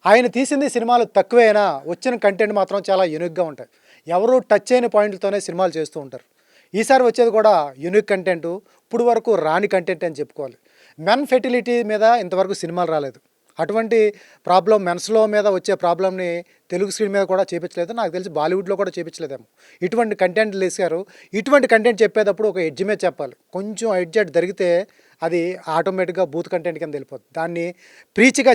ఆయన తీసింది సినిమాలు తక్కువే అయినా వచ్చిన కంటెంట్ మాత్రం చాలా యూనిక్‌గా ఉంటాయి. ఎవరు టచ్ చేయని పాయింట్‌లతోనే సినిమాలు చేస్తూ ఉంటారు. ఈసారి వచ్చేది కూడా యూనిక్ కంటెంటు. ఇప్పుడు వరకు రాని కంటెంట్ అని చెప్పుకోవాలి. మెన్ ఫెర్టిలిటీ మీద ఇంతవరకు సినిమాలు రాలేదు. అటువంటి ప్రాబ్లమ్ మెన్స్‌లో మీద వచ్చే ప్రాబ్లమ్‌ని తెలుగు స్క్రీన్ మీద కూడా చేపించలేదు. నాకు తెలిసి బాలీవుడ్‌లో కూడా చేపించలేదేమో. ఇటువంటి కంటెంట్లు తీశారు. ఇటువంటి కంటెంట్ చెప్పేటప్పుడు ఒక ఎడ్జ్ మీద చెప్పాలి. కొంచెం ఎడ్జ్ అటు జరిగితే అది ఆటోమేటిక్‌గా బూత్ కంటెంట్ కింద వెళ్ళిపోద్ది. దాన్ని ప్రీచ్‌గా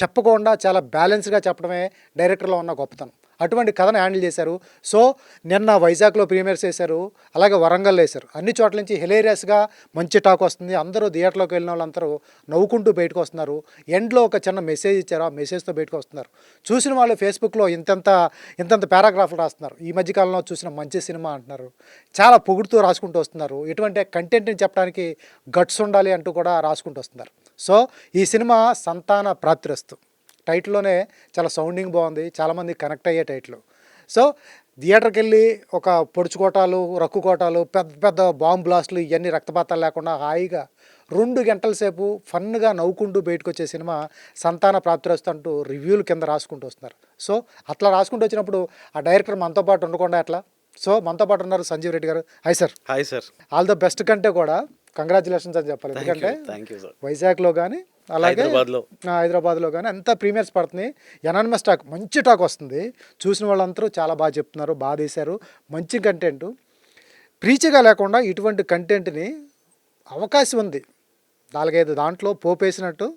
చెప్పకుండా చాలా బ్యాలెన్స్‌గా చెప్పడమే డైరెక్టర్‌లో ఉన్న గొప్పతనం. అటువంటి కథను హ్యాండిల్ చేశారు. సో, నిన్న వైజాగ్‌లో ప్రీమియర్స్ చేశారు. అలాగే వరంగల్‌లో ఏశారు. అన్ని చోట్ల నుంచి హిలేరియస్‌గా మంచి టాక్ వస్తుంది. అందరూ థియేటర్‌లోకి వెళ్ళిన వాళ్ళందరూ నవ్వుకుంటూ బయటకొస్తున్నారు. ఎండ్‌లో ఒక చిన్న మెసేజ్ ఇచ్చారు. ఆ మెసేజ్‌తో బయటకొస్తున్నారు. చూసిన వాళ్ళు ఫేస్‌బుక్‌లో ఇంతంత పారాగ్రాఫ్‌లు రాస్తున్నారు. ఈ మధ్య కాలంలో చూసిన మంచి సినిమా అంటున్నారు. చాలా పొగుడుతూ రాసుకుంటూ వస్తున్నారు. ఎటువంటి కంటెంట్‌ని చెప్పడానికి గట్స్ ఉండాలి అంటూ కూడా రాసుకుంటూ వస్తున్నారు. సో, ఈ సినిమా సంతాన ప్రాప్తిరస్తు. టైటిల్‌లోనే చాలా సౌండింగ్ బాగుంది. చాలామంది కనెక్ట్ అయ్యే టైటిల్. సో, థియేటర్‌కెళ్ళి ఒక పొడుచుకోటాలు, రక్కుకోటాలు, పెద్ద పెద్ద బాంబ్ బ్లాస్టులు ఇయన్నీ రక్తపాతాలు లేకుండా హాయిగా 2 గంటల సేపు ఫన్‌గా నవ్వుకుంటూ బయటకొచ్చే సినిమా 'సంతాన ప్రాప్తిరస్తు' అంటూ రివ్యూలు కింద రాసుకుంటూ వస్తున్నారు. సో, అట్లా రాసుకుంటూ వచ్చినప్పుడు ఆ డైరెక్టర్ మనతో పాటు ఉండకుండా ఎట్లా? సో, మనతో పాటు ఉన్నారు సంజీవ్ రెడ్డి గారు. Hi sir. Hi sir. All the best కంటే కూడా కంగ్రాచ్యులేషన్స్ అని చెప్పాలి. ఎందుకంటే థ్యాంక్ యూ సార్. వైజాగ్‌లో గానీ, అలాగే హైదరాబాద్‌లో గానీ అంతా ప్రీమియర్స్ పడుతున్నాయి. ఎనానిమస్ టాక్ మంచి టాక్ వస్తుంది. చూసిన వాళ్ళందరూ చాలా బాగా చెప్తున్నారు. బాగా తీశారు. మంచి కంటెంటు. ప్రీచ్‌గా లేకుండా ఇటువంటి కంటెంట్‌ని అవకాశం ఉంది. 4, 5 దాంట్లో పోపేసినట్టు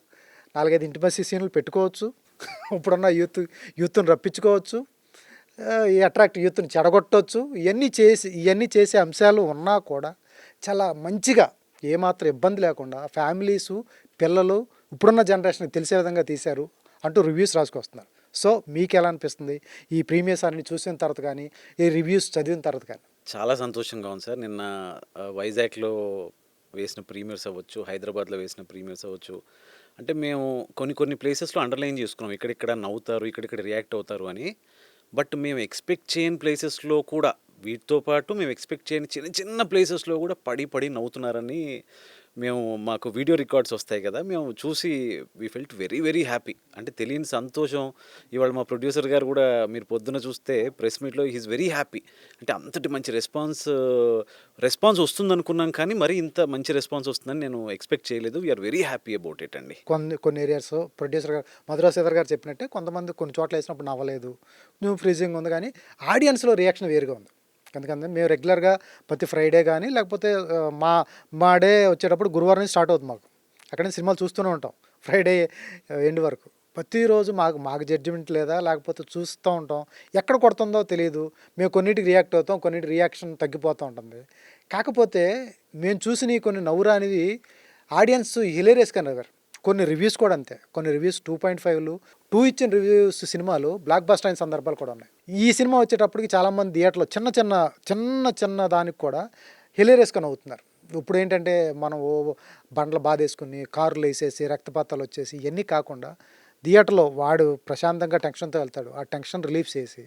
4, 5 ఇంటిమసీ సీన్‌లు పెట్టుకోవచ్చు. ఇప్పుడున్న యూత్‌ని రప్పించుకోవచ్చు. ఈ అట్రాక్ట్ యూత్‌ని చెడగొట్టొచ్చు. ఇయన్నీ చేసే అంశాలు ఉన్నా కూడా చాలా మంచిగా ఏమాత్రం ఇబ్బంది లేకుండా ఫ్యామిలీసు, పిల్లలు ఇప్పుడున్న జనరేషన్‌కి తెలిసే విధంగా తీశారు అంటూ రివ్యూస్ రాసుకొస్తున్నారు. సో, మీకెలా అనిపిస్తుంది? ఈ ప్రీమియర్స్ అన్ని చూసిన తర్వాత కానీ, ఈ రివ్యూస్ చదివిన తర్వాత కానీ? చాలా సంతోషంగా ఉంది సార్. నిన్న వైజాగ్‌లో వేసిన ప్రీమియర్స్ అవ్వచ్చు, హైదరాబాద్‌లో వేసిన ప్రీమియర్స్ అవ్వచ్చు. అంటే మేము కొన్ని ప్లేసెస్‌లో అండర్‌లైన్ చేసుకున్నాం. ఇక్కడిక్కడ నవ్వుతారు, ఇక్కడిక్కడ రియాక్ట్ అవుతారు అని. బట్ మేము ఎక్స్‌పెక్ట్ చేయని ప్లేసెస్‌లో కూడా వీటితో పాటు మేము ఎక్స్‌పెక్ట్ చేయని చిన్న చిన్న ప్లేసెస్‌లో కూడా పడి నవ్వుతున్నారని మాకు వీడియో రికార్డ్స్ వస్తాయి కదా! మేము చూసి we felt very very happy. అంటే తెలియని సంతోషం. ఇవాళ మా ప్రొడ్యూసర్ గారు కూడా మీరు పొద్దున చూస్తే ప్రెస్ మీట్‌లో హి ఈస్ వెరీ హ్యాపీ. అంటే అంతటి మంచి రెస్పాన్స్ వస్తుందనుకున్నాం కానీ మరీ ఇంత మంచి రెస్పాన్స్ వస్తుందని నేను ఎక్స్‌పెక్ట్ చేయలేదు. We are very happy about it అండి. కొన్ని ఏరియాస్ ప్రొడ్యూసర్ గారు మధురా శ్రీధర్ గారు చెప్పినట్టే కొంతమంది కొన్ని చోట్ల వేసినప్పుడు నవ్వలేదు. ఫ్రీజింగ్ ఉంది కానీ ఆడియన్స్‌లో రియాక్షన్ వేరుగా ఉంది. ఎందుకంటే మేము రెగ్యులర్‌గా ప్రతి ఫ్రైడే కానీ లేకపోతే మా డే వచ్చేటప్పుడు గురువారం నుంచి స్టార్ట్ అవుతుంది మాకు. అక్కడి నుంచి సినిమాలు చూస్తూనే ఉంటాం. ఫ్రైడే ఎండ్ వరకు. ప్రతిరోజు మాకు జడ్జిమెంట్ లేదా లేకపోతే చూస్తూ ఉంటాం. ఎక్కడ కొడుతుందో తెలీదు. మేము కొన్నిటికి రియాక్ట్ అవుతాం. కొన్నిటికి రియాక్షన్ తగ్గిపోతూ ఉంటుంది. కాకపోతే మేము చూసినవి కొన్ని నవ్వురానివి ఆడియన్స్ హిలేరియస్‌గా నవ్వారు. కొన్ని రివ్యూస్ కూడా అంతే. కొన్ని రివ్యూస్ 2.5లు 2 ఇచ్చిన రివ్యూస్ సినిమాలు బ్లాక్ బస్టర్ అయిన సందర్భాలు కూడా ఉన్నాయి. ఈ సినిమా వచ్చేటప్పటికి చాలామంది థియేటర్‌లో చిన్న దానికి కూడా హిలేరియస్‌గా నవ్వుతున్నారు. ఇప్పుడేంటంటే మనం బండ్లు బాధేసుకుని, కార్లు ఏసేసి, రక్తపాతాలు వచ్చేసి ఇయన్నీ కాకుండా థియేటర్‌లో వాడు ప్రశాంతంగా టెన్షన్‌తో వెళ్తాడు. ఆ టెన్షన్ రిలీఫ్ చేసి,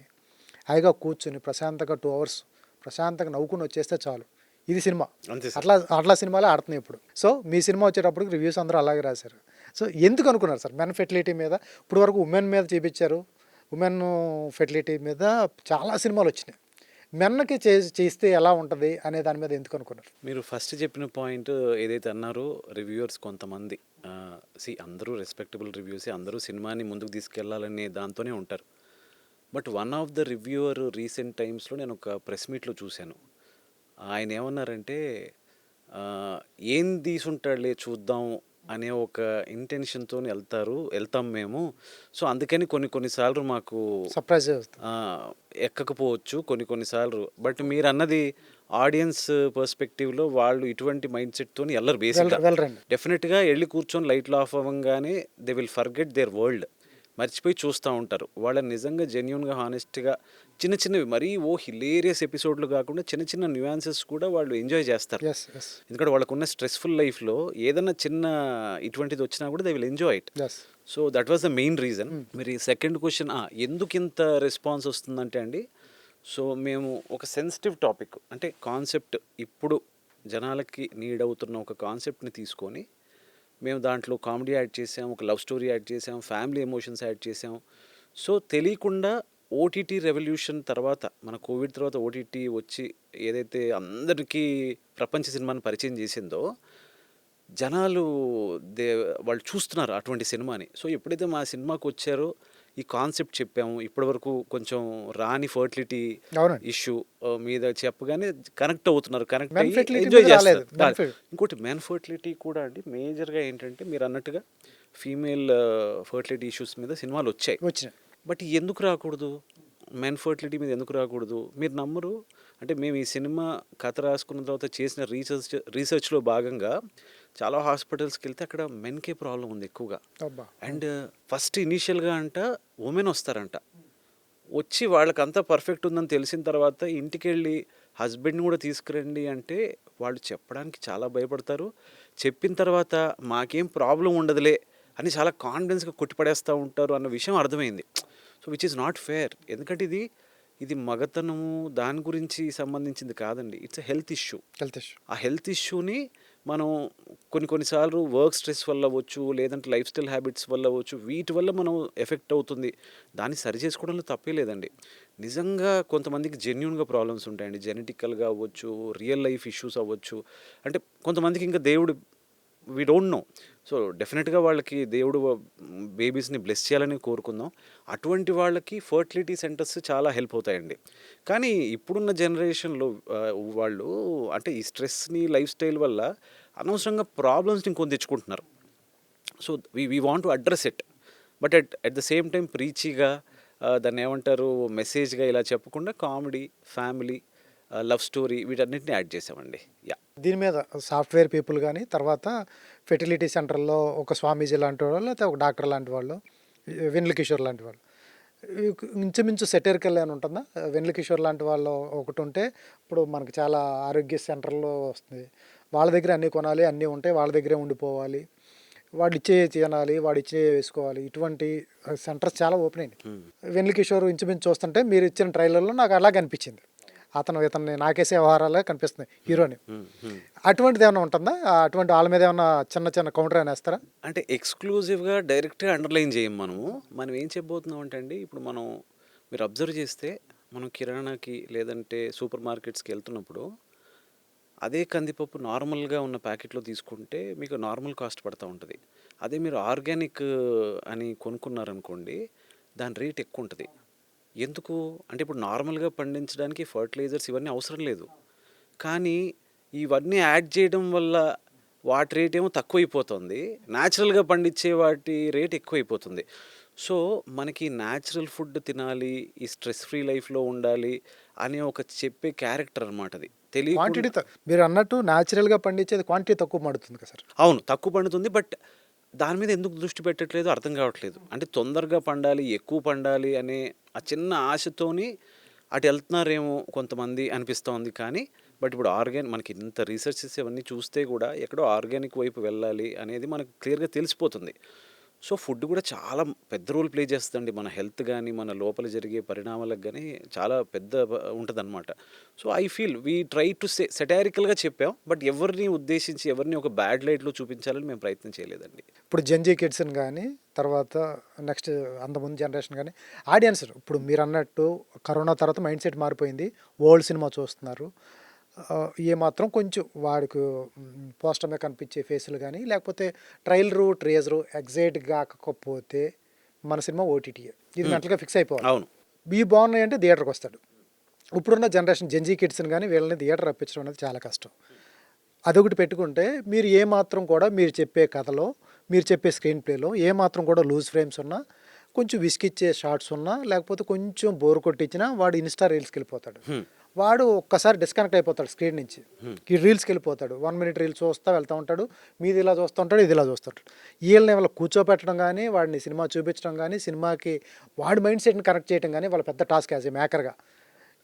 హాయిగా కూర్చొని ప్రశాంతంగా 2 అవర్స్ ప్రశాంతంగా నవ్వుకొని వచ్చేస్తే చాలు. ఇది సినిమా. అంతే సార్. అట్లా సినిమాలే ఆడుతున్నాయి ఇప్పుడు. సో, మీ సినిమా వచ్చేటప్పటికి రివ్యూస్ అందరూ అలాగే రాశారు. సో, ఎందుకు అనుకున్నారు సార్ మెన్ ఫెర్టిలిటీ మీద? ఇప్పటి వరకు ఉమెన్ మీద చూపించారు. ఉమెన్ ఫెర్టిలిటీ మీద చాలా సినిమాలొచ్చినాయి. మెన్‌కి చేస్తే ఎలా ఉంటది అనే దాని మీద ఎందుకు అనుకున్నారు? మీరు ఫస్ట్ చెప్పిన పాయింట్ ఏదైతే అన్నారో రివ్యూవర్స్ కొంతమంది అందరూ రెస్పెక్టబుల్ రివ్యూసే, అందరూ సినిమాని ముందుకు తీసుకెళ్లాలనే దాంతోనే ఉంటారు. But one of the reviewer recent టైమ్స్‌లో నేను ఒక ప్రెస్ మీట్‌లో చూశాను. ఆయన ఏమన్నారంటే ఏం తీసుంటాడులే చూద్దాం అనే ఒక ఇంటెన్షన్‌తోని వెళ్తాం మేము. సో, అందుకని కొన్ని సార్లు మాకు సర్ప్రైజ్ చేస్తుంది. ఎక్కకపోవచ్చు కొన్ని సార్లు. బట్ మీరన్నది ఆడియన్స్ పర్స్పెక్టివ్‌లో వాళ్ళు ఇటువంటి మైండ్ సెట్‌తోని ఎళ్లరు బేసిక్‌గా. వెళ్ళరండి. డెఫినిట్‌గా ఎళ్లి కూర్చొని లైట్లు ఆఫ్ అవ్వంగానే they will forget their world. మర్చిపోయి చూస్తూ ఉంటారు. వాళ్ళని నిజంగా జెన్యూన్‌గా, హానెస్ట్‌గా చిన్నవి మరీ హిలేరియస్ ఎపిసోడ్‌లు కాకుండా చిన్న న్యూయాన్సెస్ కూడా వాళ్ళు ఎంజాయ్ చేస్తారు. యెస్. యెస్. ఎందుకంటే వాళ్ళకున్న స్ట్రెస్‌ఫుల్ లైఫ్‌లో ఏదన్నా చిన్న ఇటువంటిది వచ్చినా కూడా they will enjoy it. Yes. So, that was the main reason. మరి సెకండ్ క్వెషన్ ఎందుకింత రెస్పాన్స్ వస్తుందంటే అండి, సో మేము ఒక సెన్సిటివ్ టాపిక్ అంటే కాన్సెప్ట్ ఇప్పుడు జనాలకి నీడ్ అవుతున్న ఒక కాన్సెప్ట్‌ని తీసుకొని మేము దాంట్లో కామెడీ యాడ్ చేసాం, ఒక లవ్ స్టోరీ యాడ్ చేసాం, ఫ్యామిలీ ఎమోషన్స్ యాడ్ చేసాం. సో తెలియకుండా ఓటీటీ రెవల్యూషన్ తర్వాత, మన కోవిడ్ తర్వాత ఓటీటీ వచ్చి ఏదైతే అందరికీ ప్రపంచ సినిమాని పరిచయం చేసిందో, జనాలు దే వాళ్ళు చూస్తున్నారు అటువంటి సినిమాని. సో ఎప్పుడైతే మా సినిమాకి వచ్చారో, ఈ కాన్సెప్ట్ చెప్పాము, ఇప్పటివరకు కొంచెం రాని ఫర్టిలిటీ అవునండి. ఇష్యూ మీద చెప్పగానే కనెక్ట్ అవుతున్నారు. కనెక్ట్ మెన్ అయ్యి ఫెర్టిలిటీ ఎంజాయ్ మీద రాలేదు. చేస్తారు. ఇంకోటి మెన్ ఫర్టిలిటీ కూడా అండి, మేజర్గా ఏంటంటే మీరు అన్నట్టుగా ఫీమేల్ ఫర్టిలిటీ ఇష్యూస్ మీద సినిమాలు వచ్చాయి. వచ్చినాయి. బట్ ఎందుకు రాకూడదు? మెన్ ఫర్టిలిటీ మీద ఎందుకు రాకూడదు? మీరు నమ్మరు. అంటే మేము ఈ సినిమా కథ రాసుకున్న తర్వాత చేసిన రీసెర్చ్‌లో భాగంగా చాలా హాస్పిటల్స్‌కి వెళ్తే అక్కడ మెన్‌కే ప్రాబ్లమ్ ఉంది ఎక్కువగా. అబ్బా! అండ్ ఫస్ట్ ఇనీషియల్‌గా వుమెన్ వస్తారంట. వచ్చి వాళ్ళకంతా పర్ఫెక్ట్ ఉందని తెలిసిన తర్వాత ఇంటికెళ్ళి హస్బెండ్‌ని కూడా తీసుకురండి అంటే వాళ్ళు చెప్పడానికి చాలా భయపడతారు. చెప్పిన తర్వాత మాకేం ప్రాబ్లమ్ ఉండదులే అని చాలా కాన్ఫిడెన్స్‌గా కొట్టిపడేస్తా ఉంటారు అన్న విషయం అర్థమైంది. So which is not fair. ఎందుకంటే ఇది మగతనము దాని గురించి సంబంధించింది కాదండి. It's a health issue. Health issue. ఆ హెల్త్ ఇష్యూని మనం కొన్నిసార్లు వర్క్ స్ట్రెస్ వల్ల అవ్వచ్చు, లేదంటే లైఫ్ స్టైల్ హ్యాబిట్స్ వల్ల అవ్వచ్చు, వీటి వల్ల మనం ఎఫెక్ట్ అవుతుంది. దాన్ని సరి చేసుకోవడంలో తప్పే లేదండి. నిజంగా కొంతమందికి జెన్యూన్గా ప్రాబ్లమ్స్ ఉంటాయండి. జెనెటికల్గా అవ్వచ్చు, రియల్ లైఫ్ ఇష్యూస్ అవ్వచ్చు. అంటే కొంతమందికి ఇంకా దేవుడు వీ డోంట్ నో. సో డెఫినెట్గా వాళ్ళకి దేవుడు బేబీస్ని బ్లెస్ చేయాలని కోరుకుందాం. అటువంటి వాళ్ళకి ఫర్టిలిటీ సెంటర్స్ చాలా హెల్ప్ అవుతాయండి. కానీ ఇప్పుడున్న జనరేషన్లో వాళ్ళు అంటే ఈ స్ట్రెస్ని లైఫ్ స్టైల్ వల్ల అనవసరంగా ప్రాబ్లమ్స్ని కొని తెచ్చుకుంటున్నారు. So we want to address it. But at the same time ప్రీచీగా దాన్ని ఏమంటారు మెసేజ్గా ఇలా చెప్పకుండా కామెడీ, ఫ్యామిలీ, లవ్ స్టోరీ వీటన్నిటిని యాడ్ చేసామండి. యా. దీని మీద సాఫ్ట్‌వేర్ పీపుల్ గాని, తర్వాత ఫెర్టిలిటీ సెంటర్‌లో ఒక స్వామీజీ లాంటి వాళ్ళు, లేకపోతే ఒక డాక్టర్ లాంటి వాళ్ళు, వెన్నెల కిషోర్ లాంటి వాళ్ళు. ఇంచుమించు సెటైరికల్ అని ఉంటుందా? వెన్నెల కిషోర్ లాంటి వాళ్ళు ఒకటుంటే, ఇప్పుడు మనకు చాలా ఆరోగ్య సెంటర్‌లో వస్తుంది. వాళ్ళ దగ్గర అన్నీ కొనాలి, అన్నీ ఉంటాయి, వాళ్ళ దగ్గరే ఉండిపోవాలి. వాడిచ్చేయే తినాలి, వాడిచ్చేయే వేసుకోవాలి. ఇటువంటి సెంటర్స్ చాలా ఓపెన్ అయినాయి. వెన్నెల కిషోర్ ఇంచుమించు చూస్తుంటే మీరు ఇచ్చిన ట్రైలర్‌లో నాకు అలాగే అనిపించింది. ఇతన్ని నాకేసే వ్యవహారాలే కనిపిస్తున్నాయి హీరోని. అటువంటిది ఏమైనా ఉంటుందా? అటువంటి వాళ్ళ మీద ఏమన్నా చిన్న చిన్న కౌంటర్ ఏమైనా వేస్తారా? అంటే ఎక్స్క్లూజివ్గా డైరెక్ట్గా అండర్లైన్ చేయం మనం ఏం చెప్పబోతున్నాం అంటే అండి, ఇప్పుడు మీరు అబ్జర్వ్ చేస్తే మనం కిరాణాకి లేదంటే సూపర్ మార్కెట్స్కి వెళ్తున్నప్పుడు అదే కందిపప్పు నార్మల్గా ఉన్న ప్యాకెట్లో తీసుకుంటే మీకు నార్మల్ కాస్ట్ పడుతూ ఉంటుంది. అదే మీరు ఆర్గానిక్ అని కొనుక్కున్నారనుకోండి, దాని రేట్ ఎక్కువ ఉంటుంది. ఎందుకు అంటే ఇప్పుడు నార్మల్గా పండించడానికి ఫర్టిలైజర్స్ ఇవన్నీ అవసరం లేదు. కానీ ఇవన్నీ యాడ్ చేయడం వల్ల వాటి రేట్ ఏమో తక్కువైపోతుంది. న్యాచురల్గా పండించే వాటి రేట్ ఎక్కువైపోతుంది. సో మనకి న్యాచురల్ ఫుడ్ తినాలి, ఈ స్ట్రెస్ ఫ్రీ లైఫ్లో ఉండాలి అనే ఒక చెప్పే క్యారెక్టర్ అనమాట అది. తెలియకుండా క్వాంటిటీ మీరు అన్నట్టు న్యాచురల్గా పండించేది క్వాంటిటీ తక్కువ పడుతుంది కదా సార్. అవును, తక్కువ పండుతుంది. బట్ దాని మీద ఎందుకు దృష్టి పెట్టట్లేదు అర్థం కావట్లేదు. అంటే తొందరగా పండాలి, ఎక్కువ పండాలి అనే ఆ చిన్న ఆశతోని అటు వెళ్తున్నారేమో కొంతమంది అనిపిస్తోంది. కానీ బట్ ఇప్పుడు మనకి ఇంత రీసెర్చెస్ ఇవన్నీ చూస్తే కూడా ఎక్కడో ఆర్గానిక్ వైపు వెళ్ళాలి అనేది మనకు క్లియర్గా తెలిసిపోతుంది. సో ఫుడ్ కూడా చాలా పెద్ద రోల్ ప్లే చేస్తుందండి. మన హెల్త్ కానీ, మన లోపల జరిగే పరిణామాలకు కానీ చాలా పెద్ద ఉంటుందన్నమాట. So I feel we try to సెటారికల్గా చెప్పాం. బట్ ఎవరిని ఉద్దేశించి ఎవరిని ఒక బ్యాడ్ లైట్లో చూపించాలని మేము ప్రయత్నం చేయలేదండి. ఇప్పుడు జెన్జీ కిడ్స్ని కానీ, తర్వాత నెక్స్ట్ అంతకుముందు జనరేషన్ కానీ, ఆడియన్స్ ఇప్పుడు మీరు అన్నట్టు కరోనా తర్వాత మైండ్ సెట్ మారిపోయింది. ఓల్డ్ సినిమా చూస్తున్నారు. ఏమాత్రం కొంచెం వాడికి పోస్టర్ మీద కనిపించే ఫేసులు కానీ, లేకపోతే ట్రైలరు, ట్రేజరు ఎగ్జైట్ కాకపోతే మన సినిమా ఓటీటీయే. ఇది మెంటల్గా ఫిక్స్ అయిపోవాలి. అవును. ఇవి బాగున్నాయి అంటే థియేటర్కి వస్తాడు. ఇప్పుడున్న జనరేషన్ జెన్జీ కిడ్స్ని కానీ వీళ్ళని థియేటర్ రప్పించడం అనేది చాలా కష్టం. అదొకటి పెట్టుకుంటే మీరు ఏమాత్రం కూడా మీరు చెప్పే కథలో, మీరు చెప్పే స్క్రీన్ ప్లేలో ఏమాత్రం కూడా లూజ్ ఫ్రేమ్స్ ఉన్నా, కొంచెం విసిగిచ్చే షార్ట్స్ ఉన్నా, లేకపోతే కొంచెం బోర్ కొట్టించినా వాడు ఇన్స్టా రీల్స్కి వెళ్ళిపోతాడు. వాడు ఒక్కసారి డిస్కనెక్ట్ అయిపోతాడు స్క్రీన్ నుంచి. ఈ రీల్స్కి వెళ్ళిపోతాడు. 1 minute రీల్స్ చూస్తా వెళ్తూ ఉంటాడు. మీది ఇలా చూస్తూ ఉంటాడు, ఇది ఇలా చూస్తుంటాడు. వీళ్ళని వాళ్ళ కూర్చోపెట్టడం కానీ, వాడిని సినిమా చూపించడం కానీ, సినిమాకి వాడి మైండ్ సెట్ని కనెక్ట్ చేయడం కానీ వాళ్ళ పెద్ద టాస్క్ యాజ్ ఏ మేకర్గా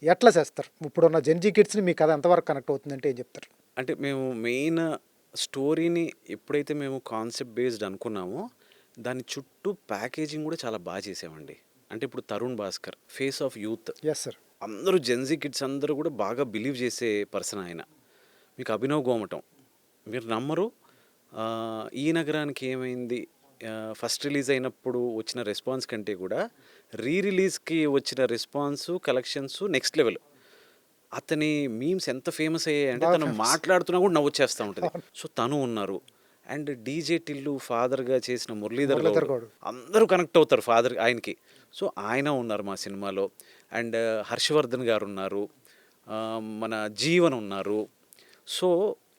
ఎట్లా చేస్తారు? ఇప్పుడున్న జెన్జీ కిడ్స్ని మీ కథ ఎంతవరకు కనెక్ట్ అవుతుందంటే ఏం చెప్తారు? అంటే మేము మెయిన్ స్టోరీని ఎప్పుడైతే మేము కాన్సెప్ట్ బేస్డ్ అనుకున్నామో దాని చుట్టూ ప్యాకేజింగ్ కూడా చాలా బాగా చేసామండి. అంటే ఇప్పుడు Tarun Bhaskar face of youth, yes sir. అందరూ జెన్జీ కిడ్స్ అందరూ కూడా బాగా బిలీవ్ చేసే పర్సన్ ఆయన. మీకు అభినవ్ గోమటం, మీరు నమ్మరు, ఈ నగరానికి ఏమైంది ఫస్ట్ రిలీజ్ అయినప్పుడు వచ్చిన రెస్పాన్స్ కంటే కూడా రిలీజ్కి వచ్చిన రెస్పాన్సు కలెక్షన్స్ నెక్స్ట్ లెవెల్. అతని మీమ్స్ ఎంత ఫేమస్ అయ్యాయంటే బాగా తను ఫేమస్. మాట్లాడుతున్నా కూడా నవ్వొచ్చేస్తూ ఉంటుంది. సో తను ఉన్నారు. అండ్ డీజే టిల్లు ఫాదర్గా చేసిన మురళీధర్ మురళీధర్ గౌడ్ గౌడ్. అందరూ కనెక్ట్ అవుతారు ఫాదర్ ఆయనకి. సో ఆయన ఉన్నారు మా సినిమాలో. అండ్ హర్షవర్ధన్ గారు ఉన్నారు, ఆ, మన జీవన్ ఉన్నారు. సో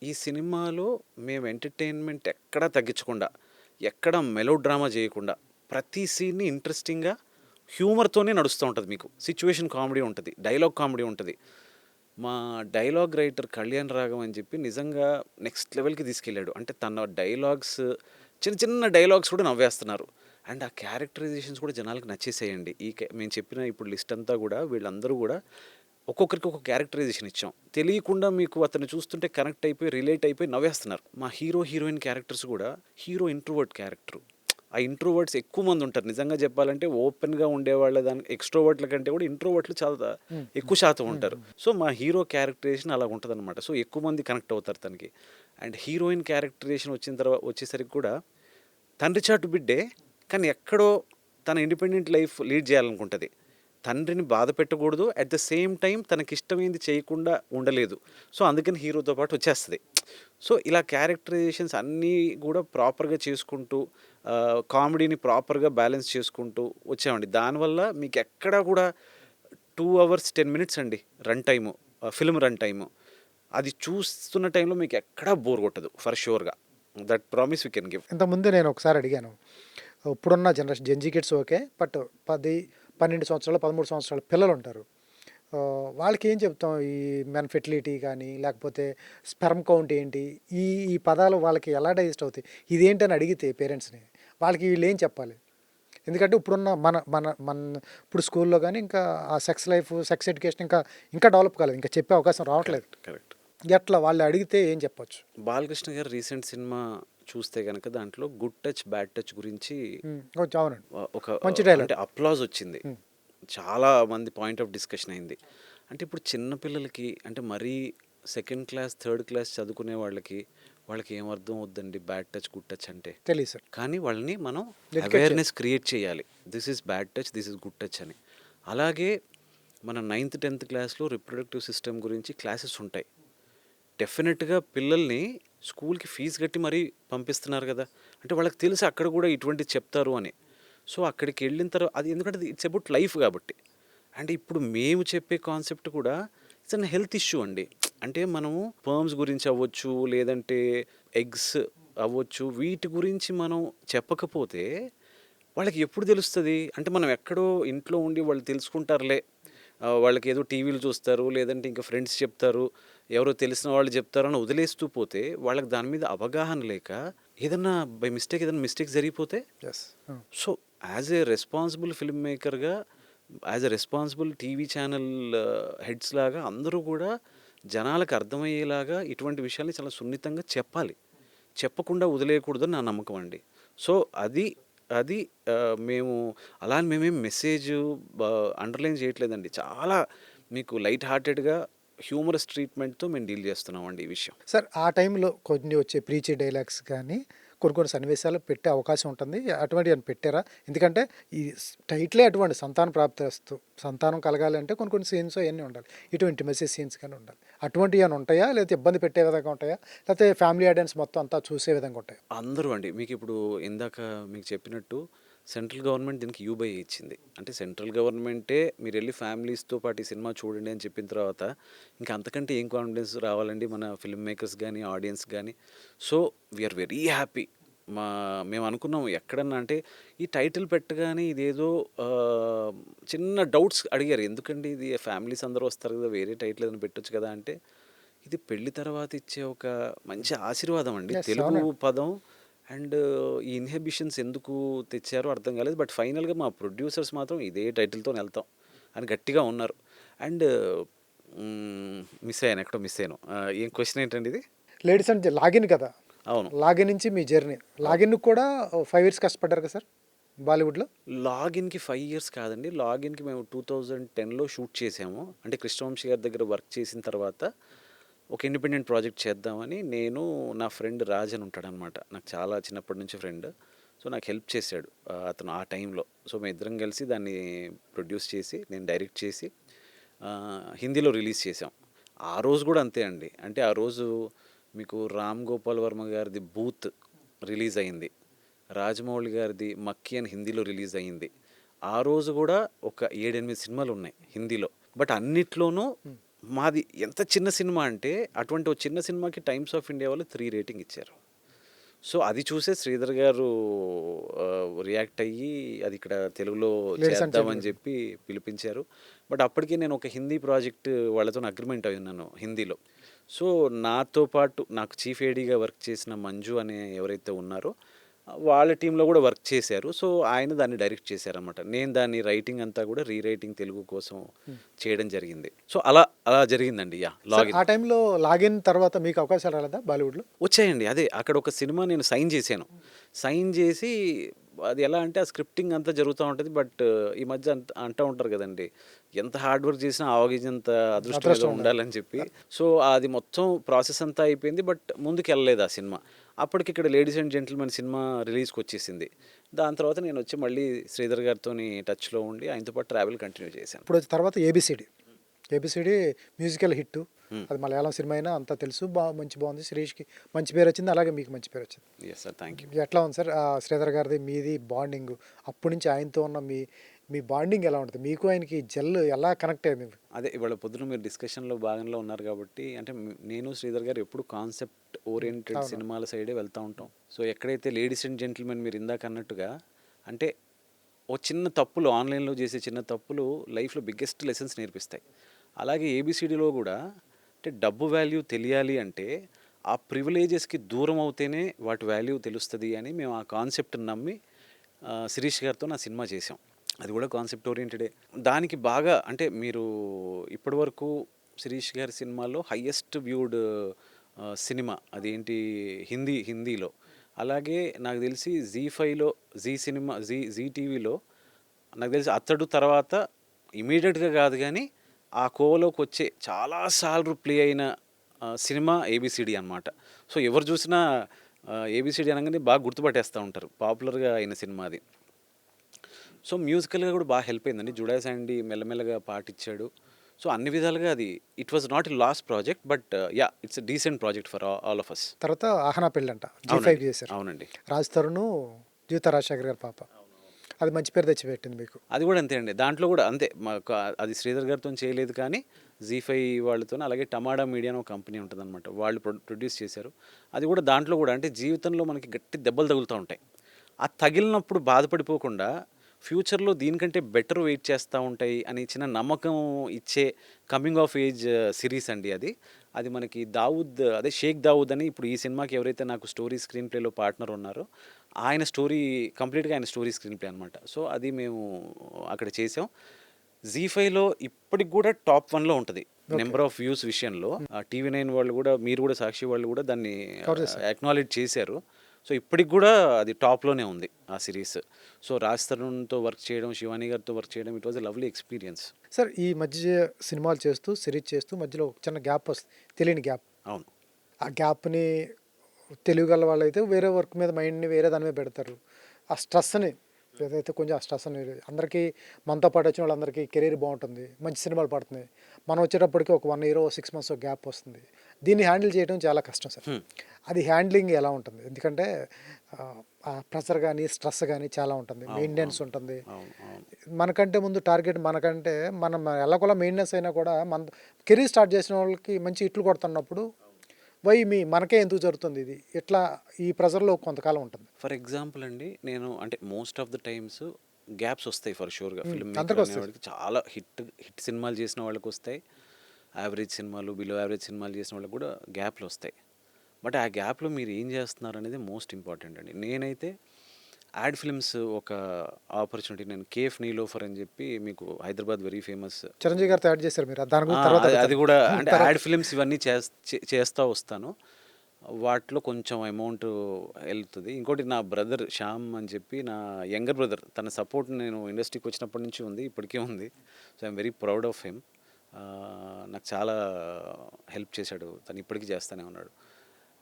ఈ సినిమాలో మేము ఎంటర్టైన్మెంట్ ఎక్కడా తగ్గించకుండా, ఎక్కడ మెలో డ్రామా చేయకుండా, ప్రతి సీన్ని ఇంట్రెస్టింగ్గా హ్యూమర్తోనే నడుస్తూ ఉంటుంది. మీకు సిచ్యువేషన్ కామెడీ ఉంటుంది, డైలాగ్ కామెడీ ఉంటుంది. మా డైలాగ్ రైటర్ కళ్యాణ్ రాఘవ్ అని చెప్పి నిజంగా నెక్స్ట్ లెవెల్కి తీసుకెళ్ళాడు. అంటే తన డైలాగ్స్, చిన్న చిన్న డైలాగ్స్ కూడా నవ్వేస్తున్నారు. అండ్ ఆ క్యారెక్టరైజేషన్స్ కూడా జనాలకు నచ్చేసేయండి. మేము చెప్పిన ఇప్పుడు లిస్ట్ అంతా కూడా వీళ్ళందరూ కూడా ఒక్కొక్కరికి ఒక్కొక్క క్యారెక్టరైజేషన్ ఇచ్చాం. తెలియకుండా మీకు అతను చూస్తుంటే కనెక్ట్ అయిపోయి, రిలేట్ అయిపోయి నవ్వేస్తున్నారు. మా హీరో హీరోయిన్ క్యారెక్టర్స్ కూడా హీరో ఇంట్రోవర్ట్ క్యారెక్టర్. ఆ ఇంట్రోవర్ట్స్ ఎక్కువ మంది ఉంటారు. నిజంగా చెప్పాలంటే ఓపెన్గా ఉండేవాళ్ళ దానికి ఎక్స్ట్రోవర్ట్ల కంటే కూడా ఇంట్రోవర్ట్లు చాలా ఎక్కువ శాతం ఉంటారు. సో మా హీరో క్యారెక్టరైజేషన్ అలా ఉంటుంది అనమాట. సో ఎక్కువ మంది కనెక్ట్ అవుతారు తనకి. అండ్ హీరోయిన్ క్యారెక్టరైజేషన్ వచ్చిన తర్వాత వచ్చేసరికి కూడా తండ్రి చాటు బిడ్డే, కానీ ఎక్కడో తన ఇండిపెండెంట్ లైఫ్ లీడ్ చేయాలనుకుంటుంది. తండ్రిని బాధ పెట్టకూడదు, అట్ ద సేమ్ టైం తనకి ఇష్టమైంది చేయకుండా ఉండలేదు. సో అందుకని హీరోతో పాటు వచ్చేస్తుంది. సో ఇలా క్యారెక్టరైజేషన్స్ అన్నీ కూడా ప్రాపర్గా చేసుకుంటూ, కామెడీని ప్రాపర్గా బ్యాలెన్స్ చేసుకుంటూ వచ్చామండి. దానివల్ల మీకు ఎక్కడా కూడా 2 hours 10 minutes అండి run time, film run time. అది చూస్తున్న టైంలో మీకు ఎక్కడా బోర్ కొట్టదు ఫర్ షూర్గా. That promise we can give. ఇంతకుముందు నేను ఒకసారి అడిగాను, ఇప్పుడున్న generation Gen Z kids okay, but 10, 12 సంవత్సరాలు 13 సంవత్సరాల పిల్లలు ఉంటారు. వాళ్ళకి ఏం చెప్తాం? ఈ మెన్ ఫెర్టిలిటీ కానీ, లేకపోతే స్పెర్మ్ కౌంట్ ఏంటి, ఈ ఈ పదాలు వాళ్ళకి ఎలా డైజెస్ట్ అవుతాయి, ఇదేంటని అడిగితే పేరెంట్స్ని, వాళ్ళకి వీళ్ళు ఏం చెప్పాలి? ఎందుకంటే ఇప్పుడున్న మన మన మన ఇప్పుడు స్కూల్లో కానీ ఇంకా ఆ సెక్స్ లైఫ్, సెక్స్ ఎడ్యుకేషన్ ఇంకా ఇంకా డెవలప్ కాలేదు, ఇంకా చెప్పే అవకాశం రావట్లేదు. కరెక్ట్. ఎట్లా వాళ్ళు అడిగితే ఏం చెప్పొచ్చు? బాలకృష్ణ గారు రీసెంట్ సినిమా చూస్తే కనుక దాంట్లో గుడ్ టచ్ బ్యాడ్ టచ్ గురించి కొంచెం అవునండి, ఒక మంచి డైలాగ్. అంటే అప్లాజ్ వచ్చింది. చాలా మంది పాయింట్ ఆఫ్ డిస్కషన్ అయింది. అంటే ఇప్పుడు చిన్న పిల్లలకి, అంటే మరీ సెకండ్ క్లాస్ థర్డ్ క్లాస్ చదువుకునే వాళ్ళకి ఏం అర్థం అవుద్దండి బ్యాడ్ టచ్ గుడ్ టచ్ అంటే. తెలియదు సార్. కానీ వాళ్ళని మనం Educate అవేర్నెస్ క్రియేట్ చేయాలి. This is bad touch, this is good touch అని. అలాగే మన 9th 10th క్లాస్లో రిప్రొడక్టివ్ సిస్టమ్ గురించి క్లాసెస్ ఉంటాయి. డెఫినెట్గా పిల్లల్ని స్కూల్కి ఫీజు కట్టి మరీ పంపిస్తున్నారు కదా, అంటే వాళ్ళకి తెలుసు అక్కడ కూడా ఇటువంటి చెప్తారు అని. సో అక్కడికి వెళ్ళిన తర్వాత అది, ఎందుకంటే ఇట్స్ అబౌట్ లైఫ్ కాబట్టి. అండ్ ఇప్పుడు మేము చెప్పే కాన్సెప్ట్ కూడా ఇట్స్ అన్ హెల్త్ ఇష్యూ అండి. అంటే మనము పర్మ్స్ గురించి అవ్వచ్చు, లేదంటే ఎగ్స్ అవ్వచ్చు, వీటి గురించి మనం చెప్పకపోతే వాళ్ళకి ఎప్పుడు తెలుస్తుంది? అంటే మనం ఎక్కడో ఇంట్లో ఉండి వాళ్ళు తెలుసుకుంటారులే, వాళ్ళకి ఏదో టీవీలు చూస్తారు, లేదంటే ఇంకా ఫ్రెండ్స్ చెప్తారు, ఎవరో తెలిసిన వాళ్ళు చెప్తారు అని వదిలేస్తూ పోతే, వాళ్ళకి దాని మీద అవగాహన లేక ఏదన్నా బై మిస్టేక్ ఏదైనా మిస్టేక్ జరిగిపోతే, yes. So as a responsible film మేకర్గా, as a responsible TV channel heads లాగా అందరూ కూడా జనాలకు అర్థమయ్యేలాగా ఇటువంటి విషయాల్ని చాలా సున్నితంగా చెప్పాలి. చెప్పకుండా వదిలేయకూడదని నా నమ్మకం అండి. సో అది అది మేము అలా అని మేమేం మెసేజ్ అండర్లైన్ చేయట్లేదండి. చాలా మీకు లైట్ హార్టెడ్గా హ్యూమరస్ ట్రీట్మెంట్తో మేము డీల్ చేస్తున్నామండి ఈ విషయం. సార్, ఆ టైంలో కొన్ని వచ్చే ప్రీచీ డైలాగ్స్ కానీ కొన్ని సన్నివేశాలు పెట్టే అవకాశం ఉంటుంది, అటువంటి అని పెట్టారా? ఎందుకంటే ఈ టైటిలే అటువంటి సంతాన ప్రాప్తిస్తూ, సంతానం కలగాలి అంటే కొన్ని సీన్స్ అవన్నీ ఉండాలి, ఇటువంటి మెసేజ్ సీన్స్ కానీ ఉండాలి. అటువంటివి ఏమైనా ఉంటాయా, లేకపోతే ఇబ్బంది పెట్టే విధంగా ఉంటాయా, లేకపోతే ఫ్యామిలీ ఆడియన్స్ మొత్తం అంతా చూసే విధంగా ఉంటాయా? అందరూ అండి, మీకు ఇప్పుడు ఇందాక మీకు చెప్పినట్టు సెంట్రల్ గవర్నమెంట్ దీనికి యూబై ఇచ్చింది. అంటే సెంట్రల్ గవర్నమెంటే మీరు వెళ్ళి ఫ్యామిలీస్తో పాటు ఈ సినిమా చూడండి అని చెప్పిన తర్వాత ఇంకా అంతకంటే ఏం కాన్ఫిడెన్స్ రావాలండి మన ఫిల్మ్ మేకర్స్ కానీ ఆడియన్స్ కానీ. So we are very happy. మేము అనుకున్నాం ఎక్కడన్నా అంటే ఈ టైటిల్ పెట్టగానే ఇదేదో చిన్న డౌట్స్ అడిగారు, ఎందుకండి ఇది ఫ్యామిలీస్ అందరూ వస్తారు కదా, వేరే టైటిల్ ఏదైనా పెట్టొచ్చు కదా అంటే, ఇది పెళ్లి తర్వాత ఇచ్చే ఒక మంచి ఆశీర్వాదం అండి. Yes, తెలుగు అవునండి. పదం. అండ్ ఈ ఇన్హిబిషన్స్ ఎందుకు తెచ్చారో అర్థం కాలేదు. బట్ ఫైనల్గా మా ప్రొడ్యూసర్స్ మాత్రం ఇదే టైటిల్తో వెళ్తాం అని గట్టిగా ఉన్నారు. అండ్ మిస్ అయ్యాను. ఏం క్వశ్చన్ ఏంటండి ఇది? లేడీస్ అండ్ లాగిన్ కదా, అవును. లాగిన్ నుంచి మీ జర్నీ, లాగిన్ కూడా 5 years కష్టపడ్డారు కదా సార్ బాలీవుడ్లో? లాగిన్కి 5 years కాదండి. లాగిన్కి మేము 2010లో షూట్ చేసాము. అంటే కృష్ణవంశీ గారి దగ్గర వర్క్ చేసిన తర్వాత ఒక ఇండిపెండెంట్ ప్రాజెక్ట్ చేద్దామని నేను నా ఫ్రెండ్ రాజ్ అని ఉంటాడనమాట. నాకు చాలా చిన్నప్పటి నుంచి ఫ్రెండ్. సో నాకు హెల్ప్ చేశాడు అతను ఆ టైంలో. సో మేము ఇద్దరం కలిసి దాన్ని ప్రొడ్యూస్ చేసి నేను డైరెక్ట్ చేసి హిందీలో రిలీజ్ చేసాం. ఆ రోజు కూడా అంతే అండి. అంటే ఆ రోజు మీకు రామ్ గోపాల్ వర్మ గారిది బూత్ రిలీజ్ అయింది, రాజమౌళి గారిది మక్కీ అని హిందీలో రిలీజ్ అయ్యింది. ఆ రోజు కూడా ఒక 7-8 సినిమాలు ఉన్నాయి హిందీలో. బట్ అన్నిట్లోనూ మాది ఎంత చిన్న సినిమా అంటే అటువంటి ఒక చిన్న సినిమాకి టైమ్స్ ఆఫ్ ఇండియా వాళ్ళు 3 రేటింగ్ ఇచ్చారు. సో అది చూసే శ్రీధర్ గారు రియాక్ట్ అయ్యి అది ఇక్కడ తెలుగులో Ladies and చేద్దామని చెప్పి పిలిపించారు. బట్ అప్పటికే నేను ఒక హిందీ ప్రాజెక్ట్ వాళ్ళతో అగ్రిమెంట్ అయి ఉన్నాను హిందీలో. సో నాతో పాటు నాకు చీఫ్ ఏడీగా వర్క్ చేసిన మంజు అనే ఎవరైతే ఉన్నారో వాళ్ళ టీంలో కూడా వర్క్ చేశారు. సో ఆయన దాన్ని డైరెక్ట్ చేశారనమాట. నేను దాన్ని రైటింగ్ అంతా కూడా రీరైటింగ్ తెలుగు కోసం చేయడం జరిగింది. సో అలా అలా జరిగిందండి. యా లాగిన్ ఆ టైంలో లాగిన్ తర్వాత మీకు అవకాశాలు రాలేదా బాలీవుడ్లో? వచ్చాయండి. అదే అక్కడ ఒక సినిమా నేను సైన్ చేశాను. సైన్ చేసి అది ఎలా అంటే ఆ స్క్రిప్టింగ్ అంతా జరుగుతూ ఉంటుంది. బట్ ఈ మధ్య అంటూ ఉంటారు కదండి, ఎంత హార్డ్ వర్క్ చేసినా ఆవగించేంత అదృష్టం ఏదో ఉండాలని చెప్పి. సో అది మొత్తం ప్రాసెస్ అంతా అయిపోయింది. బట్ ముందుకు వెళ్ళలేదు ఆ సినిమా. అప్పటికి ఇక్కడ లేడీస్ అండ్ జెంటిల్మెన్ సినిమా రిలీజ్కి వచ్చేసింది. దాని తర్వాత నేను వచ్చి మళ్ళీ శ్రీధర్ గారితో టచ్లో ఉండి ఆయనతో పాటు ట్రావెల్ కంటిన్యూ చేశాను. ఇప్పుడు తర్వాత ఏబిసిడి మ్యూజికల్ హిట్. అది మలయాళం సినిమా అయినా అంతా తెలుసు. బాగుంది. శిరీష్కి మంచి పేరు వచ్చింది, అలాగే మీకు మంచి పేరు వచ్చింది. Yes sir, thank you. ఎట్లా ఉంది సార్ శ్రీధర్ గారిది మీది బాండింగ్? అప్పటి నుంచి ఆయనతో ఉన్న మీ బాండింగ్ ఎలా ఉంటుంది? మీకు ఆయనకి జెల్ ఎలా కనెక్ట్ అయింది? అదే ఇవాళ పొద్దున మీరు డిస్కషన్లో భాగంలో ఉన్నారు కాబట్టి, అంటే నేను శ్రీధర్ గారు ఎప్పుడు కాన్సెప్ట్ ఓరియంటెడ్ సినిమాల సైడే వెళ్తూ ఉంటాం. సో ఎక్కడైతే లేడీస్ అండ్ జెంటిల్మెన్ మీరు ఇందాక అన్నట్టుగా, అంటే ఓ చిన్న తప్పులు ఆన్లైన్లో చేసే చిన్న తప్పులు లైఫ్లో బిగ్గెస్ట్ లెసన్స్ నేర్పిస్తాయి. అలాగే ఏబిసిడిలో కూడా అంటే డబ్బు వాల్యూ తెలియాలి అంటే ఆ ప్రివిలేజెస్కి దూరం అవుతేనే వాటి వాల్యూ తెలుస్తుంది అని మేము ఆ కాన్సెప్ట్ నమ్మి శిరీష్ గారితో నా సినిమా చేసాం. అది కూడా కాన్సెప్ట్ ఓరియంటెడే. దానికి బాగా అంటే మీరు ఇప్పటివరకు శిరీష్ గారి సినిమాలో హయ్యెస్ట్ వ్యూడ్ సినిమా అదేంటి హిందీలో. అలాగే నాకు తెలిసి జీ5లో జీ టీవీలో నాకు తెలిసి అతడు తర్వాత ఇమీడియట్గా కాదు కానీ ఆ కోవలోకి వచ్చే చాలాసార్లు ప్లే అయిన సినిమా ఏబిసిడి అనమాట. సో ఎవరు చూసినా ఏబిసిడి అనగానే బాగా గుర్తుపట్టేస్తూ ఉంటారు. పాపులర్గా అయిన సినిమా అది. సో మ్యూజికల్గా కూడా బాగా హెల్ప్ అయిందండి. జుడా శాండీ మెల్లమెల్లగా పాటించాడు. సో అన్ని విధాలుగా అది it was not a lost project, but yeah it's decent project for all of us. తర్వాత ఆహనా పెళ్ళంట G5 చేశారు. అవునండి. రాజ్ తరుణ్, జీవిత రాజశేఖర్ గారి పాప. అది మంచి పేరు తెచ్చిపెట్టింది మీకు. అది కూడా అంతే అండి. దాంట్లో కూడా అంతే మాకు అది శ్రీధర్ గారితో చేయలేదు కానీ జీ5 వాళ్ళతో, అలాగే టమాటా మీడియా అని ఒక కంపెనీ ఉంటుందన్నమాట, వాళ్ళు ప్రొడ్యూస్ చేశారు. అది కూడా దాంట్లో కూడా అంటే జీవితంలో మనకి గట్టి దెబ్బలు తగులుతూ ఉంటాయి. ఆ తగిలినప్పుడు బాధపడిపోకుండా ఫ్యూచర్లో దీనికంటే బెటర్ వెయిట్ చేస్తూ ఉంటాయి అని చిన్న నమ్మకం ఇచ్చే కమింగ్ ఆఫ్ ఏజ్ సిరీస్ అండి అది. అది మనకి దావుద్, అదే షేక్ దావుద్ అని ఇప్పుడు ఈ సినిమాకి ఎవరైతే నాకు స్టోరీ స్క్రీన్ ప్లేలో పార్ట్నర్ ఉన్నారో ఆయన స్టోరీ కంప్లీట్గా ఆయన స్టోరీ స్క్రీన్ ప్లే అనమాట. సో అది మేము అక్కడ చేసాం. జీ5లో ఇప్పటికి కూడా టాప్ 1లో ఉంటుంది నెంబర్ ఆఫ్ వ్యూస్ విషయంలో. TV9 వాళ్ళు కూడా, మీరు కూడా సాక్షి వాళ్ళు కూడా దాన్ని అక్నాలెడ్జ్ చేశారు. సో ఇప్పటికి కూడా అది టాప్లోనే ఉంది ఆ సిరీస్. సో రాజ్ తరుణ్తో వర్క్ చేయడం, శివాని గారితో వర్క్ చేయడం, it was a lovely experience. Sir ఈ మధ్య సినిమాలు చేస్తూ సిరీస్ చేస్తూ మధ్యలో ఒక చిన్న గ్యాప్ వస్తుంది, తెలియని గ్యాప్. అవును. ఆ గ్యాప్ని తెలియగల వాళ్ళైతే వేరే వర్క్ మీద మైండ్ని వేరే దాని మీద పెడతారు. ఆ స్ట్రెస్ని ఏదైతే కొంచెం ఆ స్ట్రెస్ అనేది అందరికీ, మనతో పాటు వచ్చిన వాళ్ళందరికీ కెరీర్ బాగుంటుంది, మంచి సినిమాలు పడుతున్నాయి. మనం వచ్చేటప్పటికి ఒక 1 year 6 months గ్యాప్ వస్తుంది. దీన్ని హ్యాండిల్ చేయడం చాలా కష్టం సార్. అది హ్యాండ్లింగ్ ఎలా ఉంటుంది? ఎందుకంటే ఆ ప్రెషర్ కానీ స్ట్రెస్ కానీ చాలా ఉంటుంది, మెయింటెనెన్స్ ఉంటుంది. మనకంటే ముందు టార్గెట్ మనకంటే మనం ఎల్లకొలా మెయింటెనెన్స్ అయినా కూడా మన కెరీర్ స్టార్ట్ చేసిన వాళ్ళకి మంచి ఇట్లు కొడుతున్నప్పుడు మనకే ఎందుకు జరుగుతుంది ఇది ఇట్లా, ఈ ప్రెజర్లో కొంతకాలం ఉంటుంది. ఫర్ ఎగ్జాంపుల్ అండి, నేను అంటే most of the times gaps వస్తాయి ఫర్ షూర్గా. ఫిల్మ్ వాళ్ళకి చాలా హిట్ సినిమాలు చేసిన వాళ్ళకి వస్తాయి, యావరేజ్ సినిమాలు, బిలో యావరేజ్ సినిమాలు చేసిన వాళ్ళకి కూడా గ్యాప్లు వస్తాయి. బట్ ఆ గ్యాప్లో మీరు ఏం చేస్తున్నారు అనేది మోస్ట్ ఇంపార్టెంట్ అండి. నేనైతే యాడ్ ఫిల్మ్స్ ఒక ఆపర్చునిటీ, నేను కేఎఫ్ నీలోఫర్ అని చెప్పి మీకు హైదరాబాద్ వెరీ ఫేమస్, చిరంజీవి గారితో యాడ్ చేశారు మీరు. దాని గురించి తర్వాత అది కూడా అంటే యాడ్ ఫిల్మ్స్ ఇవన్నీ చేస్తూ వస్తాను. వాటిలో కొంచెం అమౌంట్ వెళ్తుంది. ఇంకోటి నా బ్రదర్ శ్యామ్ అని చెప్పి, నా యంగర్ బ్రదర్, తన సపోర్ట్ నేను ఇండస్ట్రీకి వచ్చినప్పటి నుంచి ఉంది, ఇప్పటికే ఉంది. So I'm very proud of him. నాకు చాలా హెల్ప్ చేశాడు. తను ఇప్పటికీ చేస్తూనే ఉన్నాడు.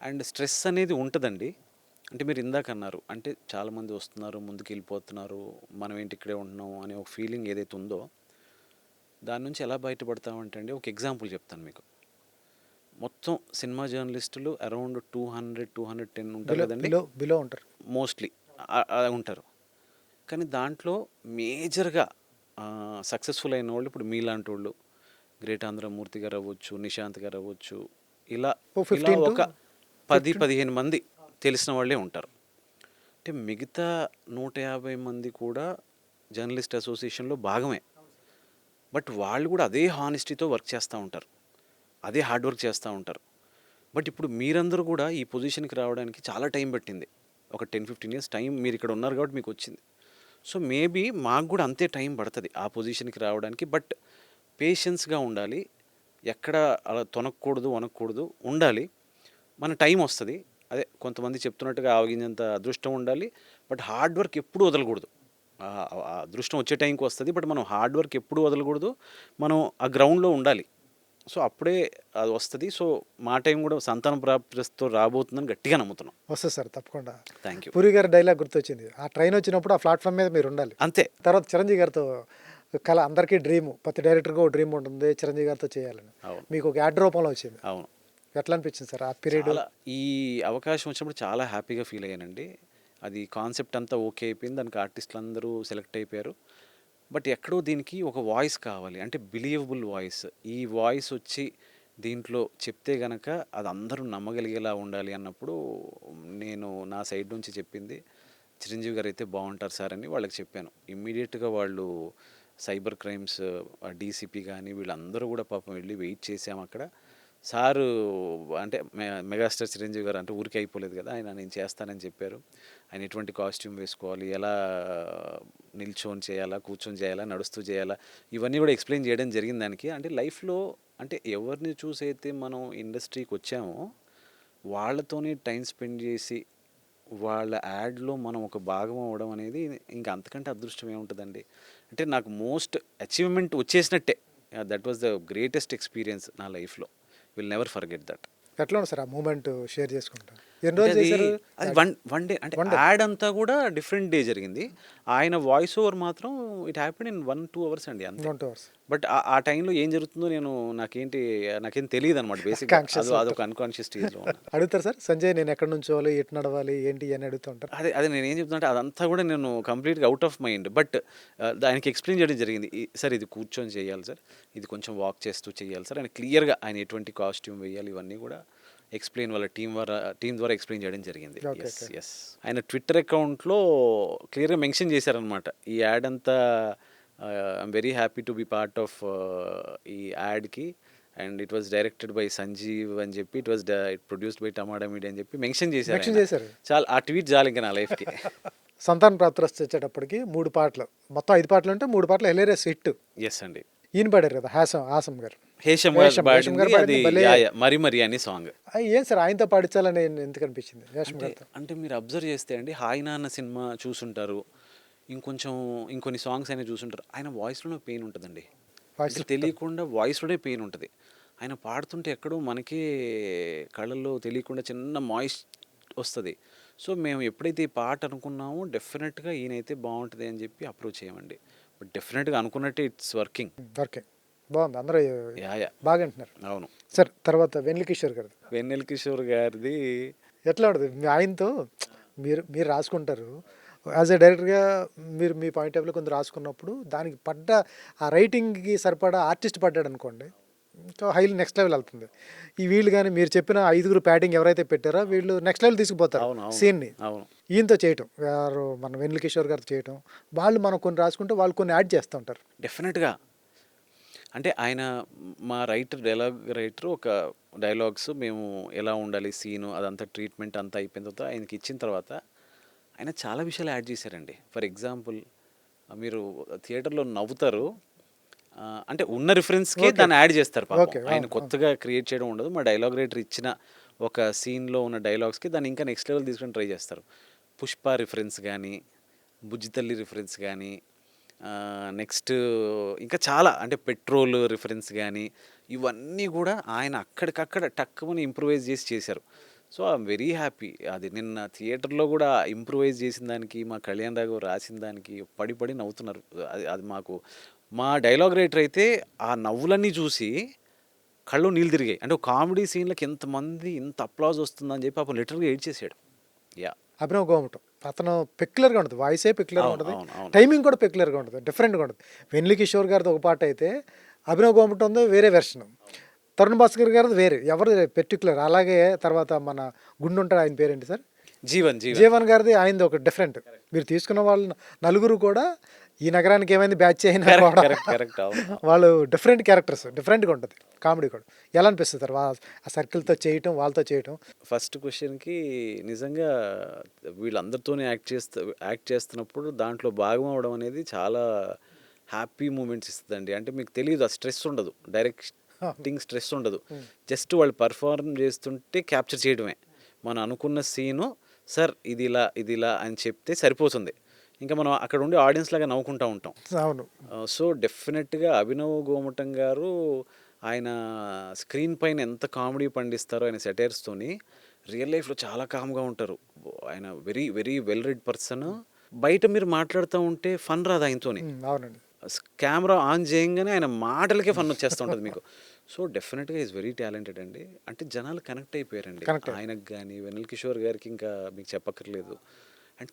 అండ్ స్ట్రెస్ అనేది ఉంటుందండి. అంటే మీరు ఇందాక అన్నారు, అంటే చాలామంది వస్తున్నారు, ముందుకు వెళ్ళిపోతున్నారు, మనం ఏంటి ఇక్కడే ఉంటున్నాం అనే ఒక ఫీలింగ్ ఏదైతే ఉందో, దాని నుంచి ఎలా బయటపడతామంటే అండి, ఒక ఎగ్జాంపుల్ చెప్తాను మీకు. మొత్తం సినిమా జర్నలిస్టులు అరౌండ్ 210 ఉంటారు బిలో కదండి, బిలో బిలో ఉంటారు. మోస్ట్లీ ఉంటారు. కానీ దాంట్లో మేజర్గా సక్సెస్ఫుల్ అయిన వాళ్ళు ఇప్పుడు మీలాంటి వాళ్ళు, గ్రేట్ ఆంధ్రమూర్తి గారు అవ్వచ్చు, నిశాంత్ గారు అవ్వచ్చు, ఇలా ఓ ఇలా 15 టు ఒక 10-15 మంది తెలిసిన వాళ్ళే ఉంటారు. అంటే మిగతా 150 మంది కూడా జర్నలిస్ట్ అసోసియేషన్లో భాగమే. బట్ వాళ్ళు కూడా అదే హానెస్టీతో వర్క్ చేస్తూ ఉంటారు, అదే హార్డ్ వర్క్ చేస్తూ ఉంటారు. బట్ ఇప్పుడు మీరందరూ కూడా ఈ పొజిషన్కి రావడానికి చాలా టైం పట్టింది. ఒక 10-15 ఇయర్స్ టైం మీరు ఇక్కడ ఉన్నారు కాబట్టి మీకు వచ్చింది. సో మేబీ మాకు కూడా అంతే టైం పడుతుంది ఆ పొజిషన్కి రావడానికి. బట్ పేషెన్స్గా ఉండాలి, ఎక్కడ అలా తొనకూడదు వనకూడదు, ఉండాలి. మన టైం వస్తుంది. అదే కొంతమంది చెప్తున్నట్టుగా ఆవగింజంత అదృష్టం ఉండాలి. బట్ హార్డ్ వర్క్ ఎప్పుడూ వదలకూడదు. ఆ అదృష్టం వచ్చే టైంకి వస్తుంది, బట్ మనం హార్డ్ వర్క్ ఎప్పుడూ వదలకూడదు. మనం ఆ గ్రౌండ్లో ఉండాలి. సో అప్పుడే అది వస్తుంది. సో మా టైం కూడా సంతాన ప్రాప్తితో రాబోతుందని గట్టిగా నమ్ముతున్నాం. వస్తుంది సార్ తప్పకుండా. Thank you. పూరి గారి డైలాగ్ గుర్తొచ్చింది, ఆ ట్రైన్ వచ్చినప్పుడు ఆ ప్లాట్ఫామ్ మీద మీరు ఉండాలి. అంతే. తర్వాత చిరంజీవి గారితో కళ, అందరికీ డ్రీము, ప్రతి డైరెక్టర్గా ఒక డ్రీమ్ ఉంటుంది చిరంజీవి గారితో చేయాలని. అవును, మీకు ఒక యాడ్ రూపంలో వచ్చింది, అవును. ఎట్లా అనిపించింది సార్ ఆ పీరియడ్? చాలా ఈ అవకాశం వచ్చినప్పుడు చాలా హ్యాపీగా ఫీల్ అయ్యానండి. అది కాన్సెప్ట్ అంతా ఓకే అయిపోయింది, దానికి ఆర్టిస్టులు అందరూ సెలెక్ట్ అయిపోయారు. బట్ ఎక్కడో దీనికి ఒక వాయిస్ కావాలి, అంటే బిలీవబుల్ వాయిస్. ఈ వాయిస్ వచ్చి దీంట్లో చెప్తే గనక అది అందరూ నమ్మగలిగేలా ఉండాలి అన్నప్పుడు నేను నా సైడ్ నుంచి చెప్పింది, చిరంజీవి గారు అయితే బాగుంటారు సార్ అని వాళ్ళకి చెప్పాను. ఇమ్మీడియట్గా వాళ్ళు సైబర్ క్రైమ్స్ డీసీపీ కానీ వీళ్ళందరూ కూడా పాపం వెళ్ళి వెయిట్ చేసాము అక్కడ. సారు అంటే మెగాస్టార్ చిరంజీవి గారు అంటే ఊరికే అయిపోలేదు కదా, ఆయన నేను చేస్తానని చెప్పారు. ఆయన ఎటువంటి కాస్ట్యూమ్ వేసుకోవాలి, ఎలా నిల్చొని చేయాలా, కూర్చొని చేయాలా, నడుస్తూ చేయాలా, ఇవన్నీ కూడా ఎక్స్ప్లెయిన్ చేయడం జరిగింది దానికి. అంటే లైఫ్లో అంటే ఎవరిని చూసైతే మనం ఇండస్ట్రీకి వచ్చామో వాళ్ళతోనే టైం స్పెండ్ చేసి వాళ్ళ యాడ్లో మనం ఒక భాగం అవ్వడం అనేది ఇంకా అంతకంటే అదృష్టం ఏముంటుందండి. అంటే నాకు మోస్ట్ అచీవ్మెంట్ వచ్చేసినట్టే. That was the greatest experience నా లైఫ్లో. Will never forget that. ఎట్లా ఉంది సార్ ఆ మూమెంట్ షేర్ చేసుకుంటాం? ఎన్ని అంటే రోజులు చేశారు? అది వన్ డే, అంటే యాడ్ అంతా కూడా డిఫరెంట్ డే జరిగింది. ఆయన వాయిస్ ఓవర్ మాత్రం ఇట్ హ్యాపెన్ ఇన్ 1-2 అవర్స్ అండి, అంతే. 2 అవర్స్. బట్ ఆ టైంలో ఏం జరుగుతుందో నాకేం తెలియదు అనమాట. బేసిక్ అదొక అన్కాన్షియస్ స్టేజ్లో ఉన్నా. అడుగుతారు సార్ సంజయ్, నేను ఎక్కడ నుంచోవాలి, ఎటు నడవాలి, ఏంటి అని అడుగుతూ ఉంటారు. అదే నేను ఏం చెప్తున్నా అంటే అదంతా కూడా నేను కంప్లీట్గా అవుట్ ఆఫ్ మైండ్. బట్ దానికి ఎక్స్ప్లెయిన్ చేయడం జరిగింది. సార్ ఇది కూర్చొని చేయాలి సార్, ఇది కొంచెం వాక్ చేస్తూ చేయాలి సార్, ఆయన క్లియర్గా ఆయన ఎటువంటి కాస్ట్యూమ్ వేయాలి ఇవన్నీ కూడా ఎక్స్ప్లెయిన్ వాళ్ళ టీం ద్వారా ఎక్స్ప్లెయిన్ చేయడం జరిగింది. ఎస్. ఆయన ట్విట్టర్ అకౌంట్లో క్లియర్గా మెన్షన్ చేశారనమాట, ఈ యాడ్ అంతా I'm very happy to be part of ఈ యాడ్కి, and it was directed by Sanjeev అని చెప్పి, it produced by Tomato Media అని చెప్పి మెన్షన్ చేశారు. చాలా ఆ ట్వీట్ చాలు ఇంకా నా లైఫ్కి. సంతాన ప్రాప్తి వచ్చేటప్పటికి 3 పాటలు, మొత్తం 5 పాటలు ఉంటే 3 పాటలు హిలేరియస్ హిట్. ఎస్ అండి. ఈయన పాడారు కదా, ఆసం గారు. హేషం గారు అది మరి అని సాంగ్. ఏం సార్ ఆయనతో పాడించాలని ఎందుకు అనిపించింది రేషం గారితో? అంటే మీరు అబ్జర్వ్ చేస్తే అండి, హాయ్ నాన్న సినిమా చూసుంటారు, ఇంకొన్ని సాంగ్స్ అయినా చూసుంటారు. ఆయన వాయిస్లోనే పెయిన్ ఉంటుందండి, తెలియకుండా వాయిస్లోనే పెయిన్ ఉంటుంది. ఆయన పాడుతుంటే ఎక్కడో మనకే కళ్ళల్లో తెలియకుండా చిన్న మాయిస్ వస్తుంది. సో మేము ఎప్పుడైతే ఈ పాట అనుకున్నామో డెఫినెట్గా ఈయనైతే బాగుంటుంది అని చెప్పి అప్రోచ్ చేయమండి. బట్ డెఫినెట్గా అనుకున్నట్టే ఇట్స్ వర్కింగ్. బాగుంది, అందరూ బాగా అంటున్నారు. అవును సార్. తర్వాత వెన్నెల కిషోర్ గారిది ఎట్లా ఉంటుంది? ఆయనతో మీరు రాసుకుంటారు యాజ్ ఎ డైరెక్టర్గా, మీరు మీ పాయింట్ ఆఫ్ వ్యూలో కొంచెం రాసుకున్నప్పుడు దానికి పడ్డ ఆ రైటింగ్కి సరిపడా ఆర్టిస్ట్ పడ్డాడు అనుకోండి, ఇంకా హై నెక్స్ట్ లెవెల్ వెళ్తుంది. ఈ వీళ్ళు కానీ మీరు చెప్పిన 5 ప్యాడింగ్ ఎవరైతే పెట్టారో వీళ్ళు నెక్స్ట్ లెవెల్ తీసుకుపోతారు సీన్ని. ఈయనతో చేయటం, మన వెన్నెల కిషోర్ గారితో చేయటం, వాళ్ళు మనం కొన్ని రాసుకుంటే వాళ్ళు కొన్ని యాడ్ చేస్తూ ఉంటారు. డెఫినెట్గా. అంటే ఆయన మా డైలాగ్ రైటర్ ఒక డైలాగ్స్ మేము ఎలా ఉండాలి సీను అదంతా ట్రీట్మెంట్ అంతా అయిపోయిన తర్వాత ఆయనకి ఇచ్చిన తర్వాత ఆయన చాలా విషయాలు యాడ్ చేశారండి. ఫర్ ఎగ్జాంపుల్, మీరు థియేటర్లో నవ్వుతారు, అంటే ఉన్న రిఫరెన్స్కే దాన్ని యాడ్ చేస్తారు పాపం. ఆయన కొత్తగా క్రియేట్ చేయడం ఉండదు. మా డైలాగ్ రైటర్ ఇచ్చిన ఒక సీన్లో ఉన్న డైలాగ్స్కి దాన్ని ఇంకా నెక్స్ట్ లెవెల్ తీసుకొని ట్రై చేస్తారు. పుష్ప రిఫరెన్స్ కానీ, బుజ్జితల్లి రిఫరెన్స్ కానీ, నెక్స్ట్ ఇంకా చాలా అంటే పెట్రోల్ రిఫరెన్స్ గానీ, ఇవన్నీ గూడా ఆయన అక్కడికక్కడ టక్కుమని ఇంప్రూవైజ్ చేసి చేశారు. So, I'm very happy. అది నిన్న థియేటర్‌లో గూడా ఇంప్రూవైజ్ చేసిన దానికి, మా కళ్యాణ్ రాఘవ్ రాసిన దానికి పడి పడి నవ్వుతున్నారు. అది అది మాకు మా డైలాగ్ రైటర్ అయితే ఆ నవ్వులన్నీ చూసి కళ్ళలో నీళ్ళు తిరిగాయి. అంటే ఒక కామెడీ సీన్‌లకి ఇంతమంది ఇంత అప్లాజ్ వస్తుందని చెప్పి పాపం లిటరల్‌గా ఏడ్చేసాడు. యాహ్! అభినవ్ గోమటం. అతను పెక్యులర్‌గా ఉంటది. వాయిసే పెక్యులర్‌గా అవును. ఉంటది. అవును. అవును. టైమింగ్ కూడా పెక్యులర్‌గా ఉంటది. డిఫరెంట్‌గా ఉంటది. వెన్నెల కిషోర్ గారిది ఒక పాట అయితే, అభినవ్ గోమటంది వేరే వెర్షన్. తరుణ్ భాస్కర్ గారిది వేరే. ఎవరిది పెర్టిక్యులర్. అలాగే తర్వాత మన గుండుంటాడు, ఆయన పేరేంటి సార్? జీవన్. జీవన్. జీవన్ గారిది ఆయనది ఒక డిఫరెంట్. మీరు తీసుకున్న వాళ్ళు నలుగురు కూడా ఈ నగరానికి ఏమైంది బ్యాచ్ అయినా కరెక్ట్. కూడా కరెక్ట్. కరెక్ట్. అవును. వాళ్ళు డిఫరెంట్ క్యారెక్టర్స్. డిఫరెంట్‌గా ఉంటది. కామెడీ కూడా. ఎలా అనిపిస్తది సార్ ఆ సర్కిల్‌తో చేయటం, వాళ్ళతో చేయటం? ఫస్ట్ క్వెషన్‌కి నిజంగా వీళ్ళందరితోని యాక్ట్ చేస్తున్నప్పుడు దాంట్లో భాగం అవ్వడం అనేది చాలా హ్యాపీ మూమెంట్స్ ఇస్తదండి. అంటే మీకు తెలీదు, ఆ స్ట్రెస్ ఉండదు. డైరెక్టింగ్ స్ట్రెస్ ఉండదు. జస్ట్ వాళ్ళు పెర్ఫార్మ్ చేస్తుంటే క్యాప్చర్ చేయడమే. మనం అనుకున్న సీను సార్ ఇదిలా అని చెప్తే సరిపోతుంది. ఇంకా మనం అక్కడ ఉండి ఆడియన్స్ లాగా నవ్వుకుంటా ఉంటాం. అవును. సో, డెఫినెట్‌గా అభినవ్ గోముటం గారు ఆయన స్క్రీన్ పైన ఎంత కామెడీ పండిస్తారో ఆయన సెటైర్స్‌తోని, రియల్ లైఫ్‌లో చాలా కామ్‌గా ఉంటారు. ఆయన very, very well read person. బయట మీరు మాట్లాడుతా ఉంటే ఫన్ రాదు ఆయనతోని. అవునండి. కెమెరా ఆన్ చేయంగానే ఆయన మాటలకే ఫన్ వచ్చేస్తూ ఉంటది మీకు. సో, డెఫినెట్‌గా ఈస్ వెరీ టాలెంటెడ్ అండి. అంటే జనాలు కనెక్ట్ అయిపోయారండి. కనెక్ట్ అయ్యారు. ఆయనకు గాని, వెన్నెల కిషోర్ గారికి ఇంకా మీకు చెప్పక్కర్లేదు. అండ్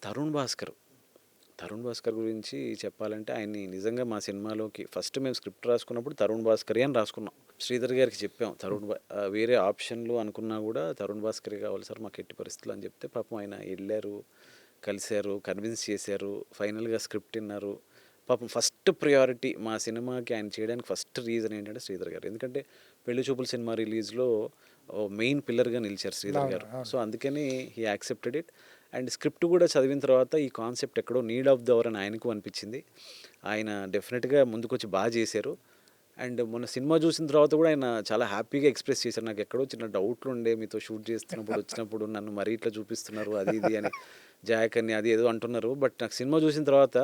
తరుణ్ భాస్కర్ గురించి చెప్పాలంటే ఆయన్ని నిజంగా మా సినిమాలోకి ఫస్ట్ మేము స్క్రిప్ట్ రాసుకున్నప్పుడు తరుణ్ భాస్కరే అని రాసుకున్నాం. శ్రీధర్ గారికి చెప్పాం. వేరే ఆప్షన్లు అనుకున్నా కూడా తరుణ్ భాస్కరే కావాలి సార్ మాకు ఎట్టి పరిస్థితులు అని చెప్తే, పాపం ఆయన వెళ్ళారు, కలిశారు, కన్విన్స్ చేశారు, ఫైనల్గా స్క్రిప్ట్ విన్నారు. పాపం ఫస్ట్ ప్రయారిటీ మా సినిమాకి ఆయన చేయడానికి ఫస్ట్ రీజన్ ఏంటంటే శ్రీధర్ గారు. ఎందుకంటే పెళ్లి చూపుల సినిమా రిలీజ్లో మెయిన్ పిల్లర్గా నిలిచారు శ్రీధర్ గారు. సో, అందుకని he accepted it. And script కూడా చదివిన తర్వాత ఈ కాన్సెప్ట్ ఎక్కడో నీడ్ ఆఫ్ ద అవర్ అని ఆయనకు అనిపించింది. ఆయన డెఫినెట్‌గా ముందుకొచ్చి చేశారు. అండ్ మొన్న సినిమా చూసిన తర్వాత కూడా ఆయన చాలా హ్యాపీగా ఎక్స్‌ప్రెస్ చేశారు. నాకు ఎక్కడో చిన్న డౌట్లు ఉండే మీతో షూట్ చేస్తున్నప్పుడు వచ్చినప్పుడు నన్ను మరీ ఇట్లా చూపిస్తున్నారు అది ఇది అని, జాక్ అని అది ఏదో అంటున్నారు. బట్ నాకు సినిమా చూసిన తర్వాత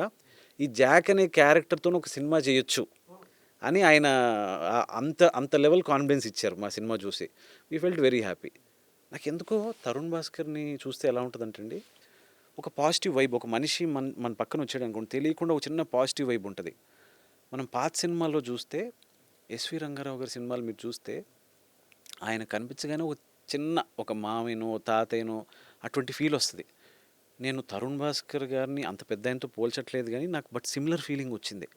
ఈ జాక్ అనే క్యారెక్టర్‌తోని ఒక సినిమా చేయొచ్చు అని ఆయన అంత అంత లెవెల్ కాన్ఫిడెన్స్ ఇచ్చారు మా సినిమా చూసి. We felt very happy. నాకెందుకో తరుణ్ భాస్కర్‌ని చూస్తే ఎలా ఉంటదంటే అండి, ఒక పాజిటివ్ వైబ్. ఒక మనిషి మన పక్కన వచ్చాడనుకోండి, తెలియకుండా ఒక చిన్న పాజిటివ్ వైబ్ ఉంటది. మనం పాత సినిమాల్లో చూస్తే, ఎస్వి రంగారావు గారి సినిమాలు మీరు చూస్తే, ఆయన కనిపించగానే ఒక చిన్న ఒక మామయ్యనో, తాతయ్యనో అటువంటి ఫీల్ వస్తది. నేను తరుణ్ భాస్కర్ గారిని అంత పెద్దాయనతో పోల్చట్లేదు గానీ, నాకు సిమిలర్ ఫీలింగ్ వచ్చింది.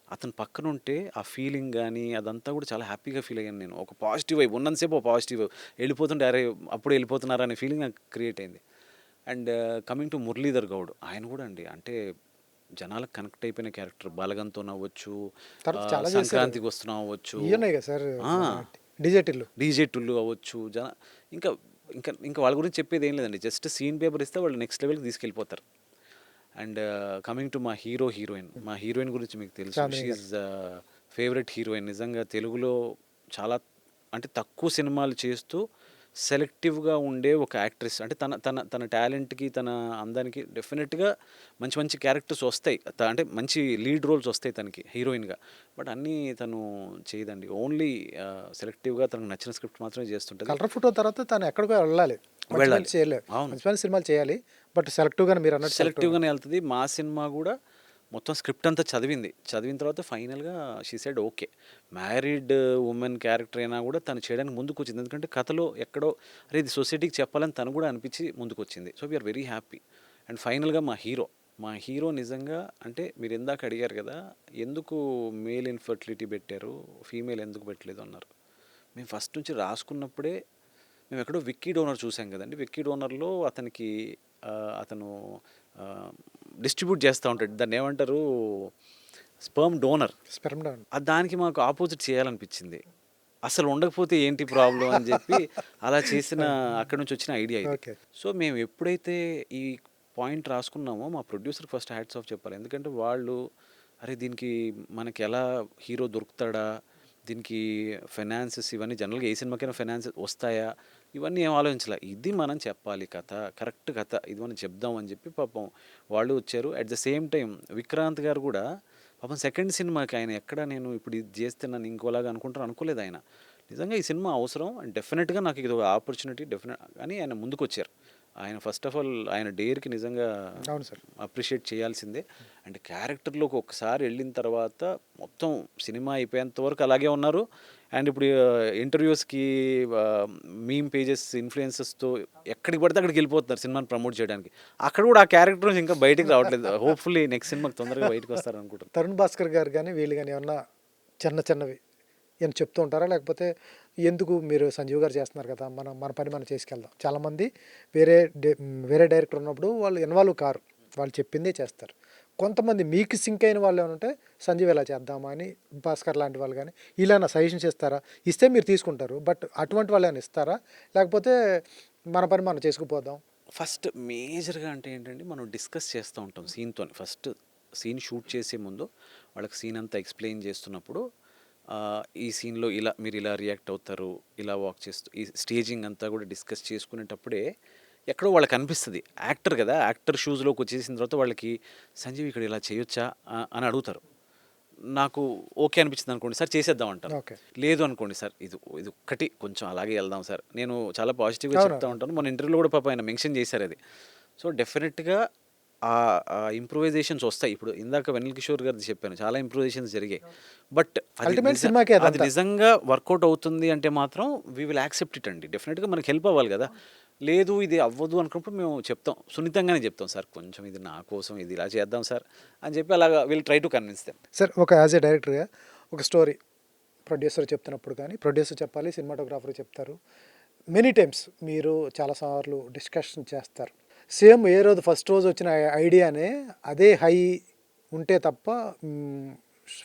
అతను పక్కనుంటే ఆ ఫీలింగ్ గానీ, అదంతా కూడా చాలా హ్యాపీగా ఫీల్ అయ్యాను నేను. ఒక పాజిటివ్ వైబ్ ఉన్నంతసేపు ఒక పాజిటివ్ వైబ్. వెళ్ళిపోతుంటే అరే! అప్పుడే వెళ్ళిపోతున్నారా అనే ఫీలింగ్ నాకు క్రియేట్ అయింది. And coming to Muralidhar Goud, ఆయన కూడా అండి అంటే జనాలకు కనెక్ట్ అయిపోయిన క్యారెక్టర్. 'బలగంతో' అవ్వచ్చు, తర్వాత చాలా చేశారు. 'సంక్రాంతికి వస్తున్నాం' అవ్వచ్చు, ఈయనే కదా సార్ ఆ! డీజే టిల్లు. 'డీజే టుల్లు' అవ్వచ్చు. ఇంకా ఇంకా ఇంకా వాళ్ళ గురించి చెప్పేది ఏం లేదండి. జస్ట్ సీన్ పేపర్ ఇస్తే వాళ్ళు నెక్స్ట్ లెవెల్‌కి తీసుకెళ్ళిపోతారు. అండ్ కమింగ్ టు మా హీరోయిన్. మా హీరోయిన్ గురించి మీకు తెలుసు. చాందిని షీ గారు. Is favourite heroine. నిజంగా తెలుగులో చాలా అంటే తక్కువ సినిమాలు చేస్తూ సెలెక్టివ్‌గా ఉండే ఒక యాక్ట్రెస్. అంటే తన తన తన టాలెంట్‌కి, తన అందానికి డెఫినెట్‌గా మంచి మంచి క్యారెక్టర్స్ వస్తాయి. అంటే మంచి లీడ్ రోల్స్ వస్తాయి తనకి హీరోయిన్‌గా. బట్ అన్నీ తను చేయదండి. ఓన్లీ సెలెక్టివ్‌గా తనకు నచ్చిన స్క్రిప్ట్ మాత్రమే చేస్తుంటది. కలర్ ఫోటో తర్వాత తను ఎక్కడికో వెళ్ళాలి. మంచి వెళ్ళాలి. మంచి చేయలేదు. అవును. మంచి మంచి సినిమాలు చేయాలి. బట్ సెలెక్టివ్‌గానే మీరు అన్నట్టు సెలెక్టివ్‌గానే ఎళ్తది. మా సినిమా గూడా మొత్తం స్క్రిప్ట్ అంతా చదివింది. చదివిన తర్వాత ఫైనల్‌గా she said okay. Married women character అయినా గూడా తను చేయడానికి ముందుకొచ్చింది. ఎందుకంటే కథలో ఎక్కడో అరే! ఇది సొసైటీకి చెప్పాలని తను గూడా అనిపించి ముందుకొచ్చింది. So, we are very happy. And ఫైనల్‌గా మా హీరో నిజంగా అంటే మీరు ఇందాక అడిగారు గదా! ఎందుకు మేల్ ఇన్‌ఫర్టిలిటీ పెట్టారు, ఫీమేల్ ఎందుకు పెట్టలేదు అన్నారు. మేము ఫస్ట్ నుంచి రాసుకున్నప్పుడే మేము ఎక్కడో విక్కీ డోనర్ చూసాం కదండీ. విక్కీ డోనర్‌లో అతనికి అతను డిస్ట్రిబ్యూట్ చేస్తా ఉంటాడు. దాన్నేమంటారు, స్పెర్మ్ డోనర్. Sperm down. దానికి మాకు ఆపోజిట్ చేయాలనిపించింది. అసలు ఉండకపోతే ఏంటి ప్రాబ్లమ్ అని చెప్పి అలా చేసిన అక్కడి నుంచి వచ్చిన ఐడియా ఇది. ఓకే. సో, మేము ఎప్పుడైతే ఈ పాయింట్ రాసుకున్నామో మా ప్రొడ్యూసర్‌కి ఫస్ట్ హ్యాట్స్ ఆఫ్ చెప్పాలి. ఎందుకంటే వాళ్ళు అరే! దీనికి మనకెలా హీరో దొరుకుతాడా? దీనికి ఫైనాన్సెస్ ఇవన్నీ జనరల్‌గా ఏ సినిమాకైనా ఫైనాన్సెస్ వస్తాయా? ఇవన్నీ ఏం ఆలోచించలే. ఇది మనం చెప్పాలి కథ. కరెక్ట్ కథ. ఇది మనం చెప్దాం అని చెప్పి పాపం వాళ్ళు వచ్చారు. At the same time Vikrant గారు కూడా పాపం సెకండ్ సినిమాకి ఆయన ఎక్కడ నేను ఇప్పుడు ఇది చేస్తే నన్ను ఇంకోలాగా అనుకుంటాను అనుకోలేదు ఆయన. నిజంగా ఈ సినిమా అవసరం అండ్ డెఫినెట్గా నాకు ఇది ఒక ఆపర్చునిటీ డెఫినెట్ అని ఆయన ముందుకొచ్చారు. ఆయన ఫస్ట్ ఆఫ్ ఆల్ ఆయన డేర్కి నిజంగా అవును సార్. అప్రిషియేట్ చేయాల్సిందే. అండ్ క్యారెక్టర్లోకి ఒకసారి వెళ్ళిన తర్వాత మొత్తం సినిమా అయిపోయేంత వరకు అలాగే ఉన్నారు. అండ్ ఇప్పుడు ఇంటర్వ్యూస్కి మీమ్ పేజెస్ ఇన్ఫ్లుయెన్సెస్తో ఎక్కడికి పడితే అక్కడికి వెళ్ళిపోతున్నారు సినిమాని ప్రమోట్ చేయడానికి. అక్కడ కూడా ఆ క్యారెక్టర్ నుంచి ఇంకా బయటికి రావట్లేదు. హోప్ఫుల్లీ నెక్స్ట్ సినిమాకి తొందరగా బయటకు వస్తారు అనుకుంటున్నాను. తరుణ్ భాస్కర్ గారు కానీ వీళ్ళు కానీ ఏమన్నా చిన్నవి ఏమైనా చెప్తూ ఉంటారా? లేకపోతే ఎందుకు మీరు సంజీవ్ గారు చేస్తున్నారు కదా, మన పని మనం చేసుకెళ్దాం. చాలామంది వేరే డైరెక్టర్ ఉన్నప్పుడు వాళ్ళు ఇన్వాల్వ్ కారు, వాళ్ళు చెప్పిందే చేస్తారు. కొంతమంది మీకు సింక్ అయిన వాళ్ళు ఏమైనా ఉంటే సంజీవ్ ఇలా చేద్దామా అని భాస్కర్ లాంటి వాళ్ళు కానీ ఇలా సజెషన్స్ ఇస్తారా? ఇస్తే మీరు తీసుకుంటారు, బట్ అటువంటి వాళ్ళు ఏమైనా ఇస్తారా? లేకపోతే మన పని మనం చేసుకుపోదాం? ఫస్ట్ మేజర్గా అంటే ఏంటంటే మనం డిస్కస్ చేస్తూ ఉంటాం సీన్తో. ఫస్ట్ సీన్ షూట్ చేసే ముందు వాళ్ళకి సీన్ అంతా ఎక్స్ప్లెయిన్ చేస్తున్నప్పుడు ఈ సీన్లో ఇలా మీరు ఇలా రియాక్ట్ అవుతారు, ఇలా వాక్ చేస్తూ ఈ స్టేజింగ్ అంతా కూడా డిస్కస్ చేసుకునేటప్పుడే ఎక్కడో వాళ్ళకి అనిపిస్తుంది. యాక్టర్ కదా, యాక్టర్ షూస్లోకి వచ్చేసిన తర్వాత వాళ్ళకి సంజీవ్ ఇక్కడ ఇలా చేయొచ్చా అని అడుగుతారు. నాకు ఓకే అనిపించింది అనుకోండి, సార్ చేసేద్దాం అంటాను. ఓకే. లేదు అనుకోండి, సార్ ఇది ఇది ఒక్కటి కొంచెం అలాగే వెళ్దాం సార్, నేను చాలా పాజిటివ్గా అవును. చెప్తా ఉంటాను. మన ఇంటర్వ్యూలో కూడా పాప ఆయన మెన్షన్ చేశారు అది. సో డెఫినెట్గా ఆ ఇంప్రూవైజేషన్స్ వస్తాయి. ఇప్పుడు ఇందాక వెన్నెల కిషోర్ గారిది చెప్పాను, చాలా ఇంప్రూవైజేషన్స్ జరిగాయి. బట్ అల్టిమేట్ సినిమాకి అది నిజంగా వర్కౌట్ అవుతుంది అంటే మాత్రం వీ విల్ యాక్సెప్ట్ ఇట్ అండి. డెఫినెట్గా మనకి హెల్ప్ అవ్వాలి కదా. లేదు ఇది అవ్వదు అనుకున్నప్పుడు మేము చెప్తాం, సున్నితంగానే చెప్తాం, సార్ కొంచెం ఇది నా కోసం ఇది ఇలా చేద్దాం సార్ అని చెప్పి అలాగా will try to convince them. Sir, ఒక యాజ్ ఏ డైరెక్టర్గా ఒక స్టోరీ ప్రొడ్యూసర్ చెప్తున్నప్పుడు కానీ ప్రొడ్యూసర్ చెప్పాలి, సినిమాటోగ్రాఫర్ చెప్తారు. మెనీ టైమ్స్ మీరు చాలాసార్లు డిస్కషన్ చేస్తారు. సేమ్ ఏ రోజు ఫస్ట్ రోజు వచ్చిన ఐడియానే అదే హై ఉంటే తప్ప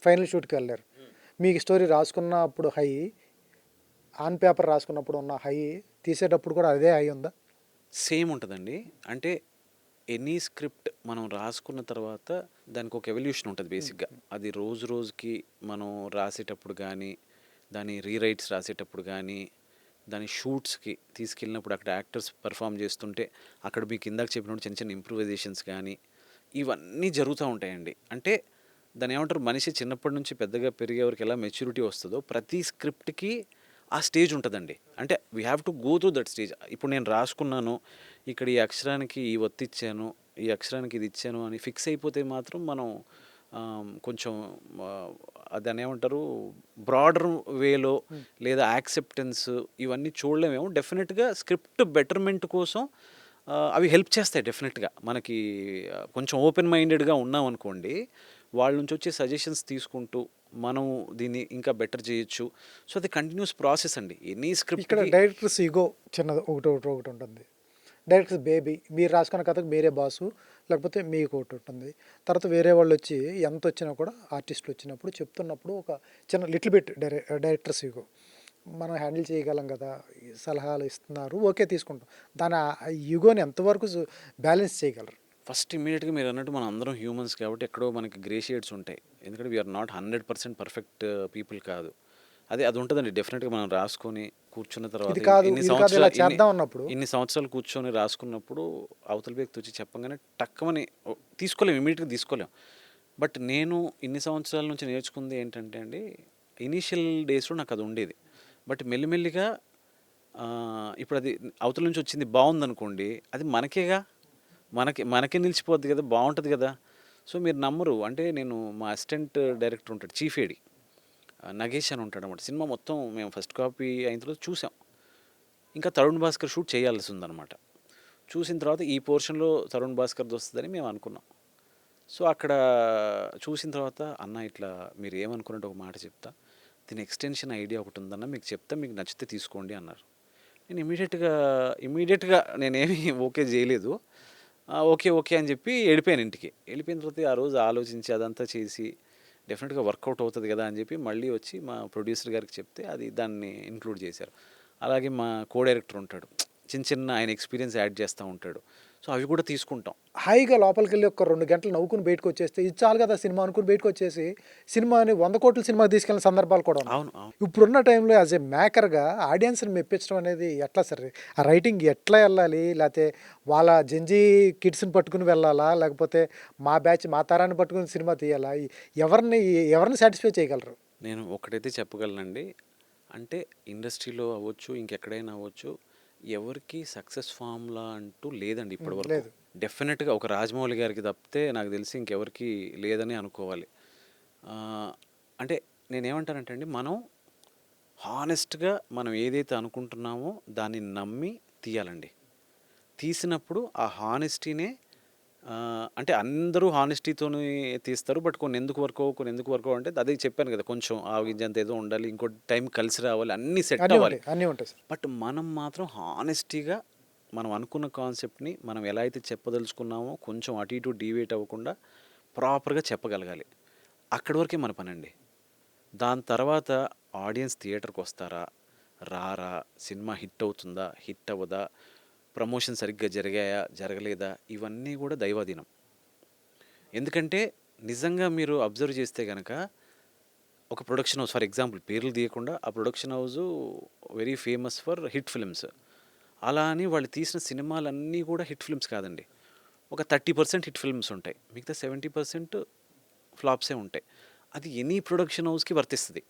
ఫైనల్ షూట్కి వెళ్ళారు. మీకు స్టోరీ రాసుకున్నప్పుడు హై, ఆన్ పేపర్ రాసుకున్నప్పుడు ఉన్న హై, తీసేటప్పుడు కూడా అదే హై ఉందా? సేమ్ ఉంటుందండి. అంటే ఎనీ స్క్రిప్ట్ మనం రాసుకున్న తర్వాత దానికి ఒక ఎవల్యూషన్ ఉంటుంది బేసిక్గా. అది రోజు రోజుకి మనం రాసేటప్పుడు కానీ, దాని రీరైట్స్ రాసేటప్పుడు కానీ, దాని షూట్స్కి తీసుకెళ్ళినప్పుడు అక్కడ యాక్టర్స్ పర్ఫామ్ చేస్తుంటే అక్కడ మీకు ఇందాక చెప్పినప్పుడు చిన్న చిన్న ఇంప్రూవైజేషన్స్ కానీ ఇవన్నీ జరుగుతూ ఉంటాయండి. అంటే దాని ఏమంటారు, మనిషి చిన్నప్పటి నుంచి పెద్దగా పెరిగే వరకు ఎలా మెచ్యూరిటీ వస్తుందో ప్రతి స్క్రిప్ట్కి ఆ స్టేజ్ ఉంటుందండి. అంటే we have to go through that stage. ఇప్పుడు నేను రాసుకున్నాను, ఇక్కడ ఈ అక్షరానికి ఈ ఒత్తి ఇచ్చాను, ఈ అక్షరానికి ఇది ఇచ్చాను అని ఫిక్స్ అయిపోతే మాత్రం మనం కొంచెం దాన్ని ఏమంటారు, బ్రాడర్ వేలో లేదా యాక్సెప్టెన్స్ ఇవన్నీ చూడలేమేమో. డెఫినెట్గా స్క్రిప్ట్ బెటర్మెంట్ కోసం అవి హెల్ప్ చేస్తాయి. డెఫినెట్గా మనకి కొంచెం ఓపెన్ మైండెడ్గా ఉన్నాం అనుకోండి, వాళ్ళ నుంచి వచ్చే సజెషన్స్ తీసుకుంటూ మనం దీన్ని ఇంకా బెటర్ చేయొచ్చు. సో అది కంటిన్యూస్ ప్రాసెస్ అండి ఎనీ స్క్రిప్ట్. ఇక్కడ డైరెక్టర్స్ ఈగో చిన్నది ఒకటి ఉంటుంది. డైరెక్టర్స్ బేబీ, మీరు రాసుకున్న కథకు మీరే బాసు, లేకపోతే మీకు ఒకటి ఉంటుంది. తర్వాత వేరే వాళ్ళు వచ్చి ఎంత వచ్చినా కూడా ఆర్టిస్టులు వచ్చినప్పుడు చెప్తున్నప్పుడు ఒక చిన్న లిటిల్ బిట్ డైరెక్టర్స్ ఈగో, మనం హ్యాండిల్ చేయగలం కదా, ఈ సలహాలు ఇస్తున్నారు ఓకే తీసుకుంటాం. దాని ఈగోని ఎంతవరకు బ్యాలెన్స్ చేయగలరు? ఫస్ట్ ఇమీడియట్గా మీరు అన్నట్టు మనం అందరం హ్యూమన్స్ కాబట్టి ఎక్కడో మనకి గ్రే షేడ్స్ ఉంటాయి. ఎందుకంటే వీఆర్ నాట్ 100% పర్ఫెక్ట్ పీపుల్ కాదు. అది ఉంటుందండి. డెఫినెట్గా మనం రాసుకొని కూర్చున్న తర్వాత ఇది కాదు ఇన్ని ఇది కాదు ఇలా సంవత్సరాలు చేద్దాం అన్నప్పుడు ఇన్ని సంవత్సరాలు కూర్చొని రాసుకున్నప్పుడు అవతల వ్యక్తి వచ్చి చెప్పగానే టక్కమని తీసుకోలేము, ఇమీడియట్గా తీసుకోలేము. బట్ నేను ఇన్ని సంవత్సరాల నుంచి నేర్చుకుంది ఏంటంటే అండి, ఇనీషియల్ డేస్లో నాకు అది ఉండేది. బట్ మెల్లిమెల్లిగా ఇప్పుడు అది అవతల నుంచి వచ్చింది బాగుందనుకోండి, అది మనకేగా, మనకే నిలిచిపోద్ది కదా, బాగుంటుంది కదా. సో మీరు నమ్మరు, అంటే నేను మా అసిస్టెంట్ డైరెక్టర్ ఉంటాడు, చీఫ్ ఏడి నగేష్ అని ఉంటాడు అనమాట. సినిమా మొత్తం మేము ఫస్ట్ కాపీ అయిన తర్వాత చూసాం. ఇంకా తరుణ్ భాస్కర్ షూట్ చేయాల్సి ఉందన్నమాట. చూసిన తర్వాత ఈ పోర్షన్లో తరుణ్ భాస్కర్ది వస్తుందని మేము అనుకున్నాం. సో అక్కడ చూసిన తర్వాత అన్న ఇట్లా మీరు ఏమనుకున్నట్టు ఒక మాట చెప్తా, దీని ఎక్స్టెన్షన్ ఐడియా ఒకటి ఉందన్న, మీకు చెప్తా, మీకు నచ్చితే తీసుకోండి అన్నారు. నేను ఇమీడియట్గా నేనేమి ఓకే చేయలేదు. ఓకే అని చెప్పి వెళ్ళిపోయాను ఇంటికి. వెళ్ళిపోయిన తర్వాత ఆ రోజు ఆలోచించి అదంతా చేసి డెఫినెట్గా వర్కౌట్ అవుతుంది కదా అని చెప్పి మళ్ళీ వచ్చి మా ప్రొడ్యూసర్ గారికి చెప్తే అది దాన్ని ఇంక్లూడ్ చేశారు. అలాగే మా కో డైరెక్టర్ ఉంటాడు, చిన్న ఆయన ఎక్స్పీరియన్స్ యాడ్ చేస్తూ ఉంటాడు. సో అవి కూడా తీసుకుంటాం. హాయిగా లోపలికి వెళ్ళి ఒక 2 గంటలు నవ్వుకుని బయటకు వచ్చేస్తే ఇది చాలు కదా సినిమా అనుకుని బయటకు వచ్చేసి సినిమాని 100 కోట్ల సినిమాకి తీసుకెళ్ళిన సందర్భాలు కూడా ఉన్నాయి. అవును, అవును. ఇప్పుడున్న టైంలో యాజ్ ఏ మేకర్గా ఆడియన్స్ని మెప్పించడం అనేది ఎట్లా సార్? ఆ రైటింగ్ ఎట్లా వెళ్ళాలి? లేకపోతే వాళ్ళ జంజీ కిడ్స్ని పట్టుకుని వెళ్ళాలా, లేకపోతే మా బ్యాచ్ మా తరాన్ని పట్టుకుని సినిమా తీయాలా? ఎవరిని సాటిస్ఫై చేయగలరు? నేను ఒకటైతే చెప్పగలనండి, అంటే ఇండస్ట్రీలో అవ్వచ్చు, ఇంకెక్కడైనా అవ్వచ్చు, ఎవరికి సక్సెస్ ఫార్ములా అంటూ లేదండి ఇప్పటివరకు. లేదు. డెఫినెట్గా ఒక రాజమౌళి గారికి తప్పితే నాకు తెలిసి ఇంకెవరికి లేదని అనుకోవాలి. అంటే నేనేమంటానంటే అండి, మనం హానెస్ట్గా మనం ఏదైతే అనుకుంటున్నామో దాన్ని నమ్మి తీయాలండి. తీసినప్పుడు ఆ హానెస్టీనే అంటే అందరూ హానెస్టీతోనే తీస్తారు. బట్ కొన్ని ఎందుకు వర్కో అంటే అదే చెప్పాను కదా, కొంచెం ఆవించేంత ఏదో ఉండాలి, ఇంకో టైం కలిసి రావాలి, అన్నీ సెట్ అవ్వాలి. అన్నీ ఉంటాయి సార్. బట్ మనం మాత్రం హానెస్టీగా మనం అనుకున్న కాన్సెప్ట్ని మనం ఎలా అయితే చెప్పదలుచుకున్నామో కొంచెం అటు ఇటు డీవియేట్ అవ్వకుండా ప్రాపర్గా చెప్పగలగాలి. అక్కడి వరకే మన పనండి. దాని తర్వాత ఆడియన్స్ థియేటర్కి వస్తారా, రారా, సినిమా హిట్ అవుతుందా, హిట్ అవ్వదా, ప్రమోషన్ సరిగ్గా జరిగాయా, జరగలేదా, ఇవన్నీ కూడా దైవాధీనం. ఎందుకంటే నిజంగా మీరు అబ్జర్వ్ చేస్తే కనుక ఒక ప్రొడక్షన్ హౌస్, ఫర్ ఎగ్జాంపుల్ పేర్లు తీయకుండా, ఆ production house very famous for hit films. అలా అని వాళ్ళు తీసిన సినిమాలన్నీ కూడా హిట్ ఫిల్మ్స్ కాదండి. ఒక 30% హిట్ ఫిల్మ్స్ ఉంటాయి, మిగతా 70% ఫ్లాప్సే ఉంటాయి. అది ఎనీ ప్రొడక్షన్ హౌస్కి వర్తిస్తుంది.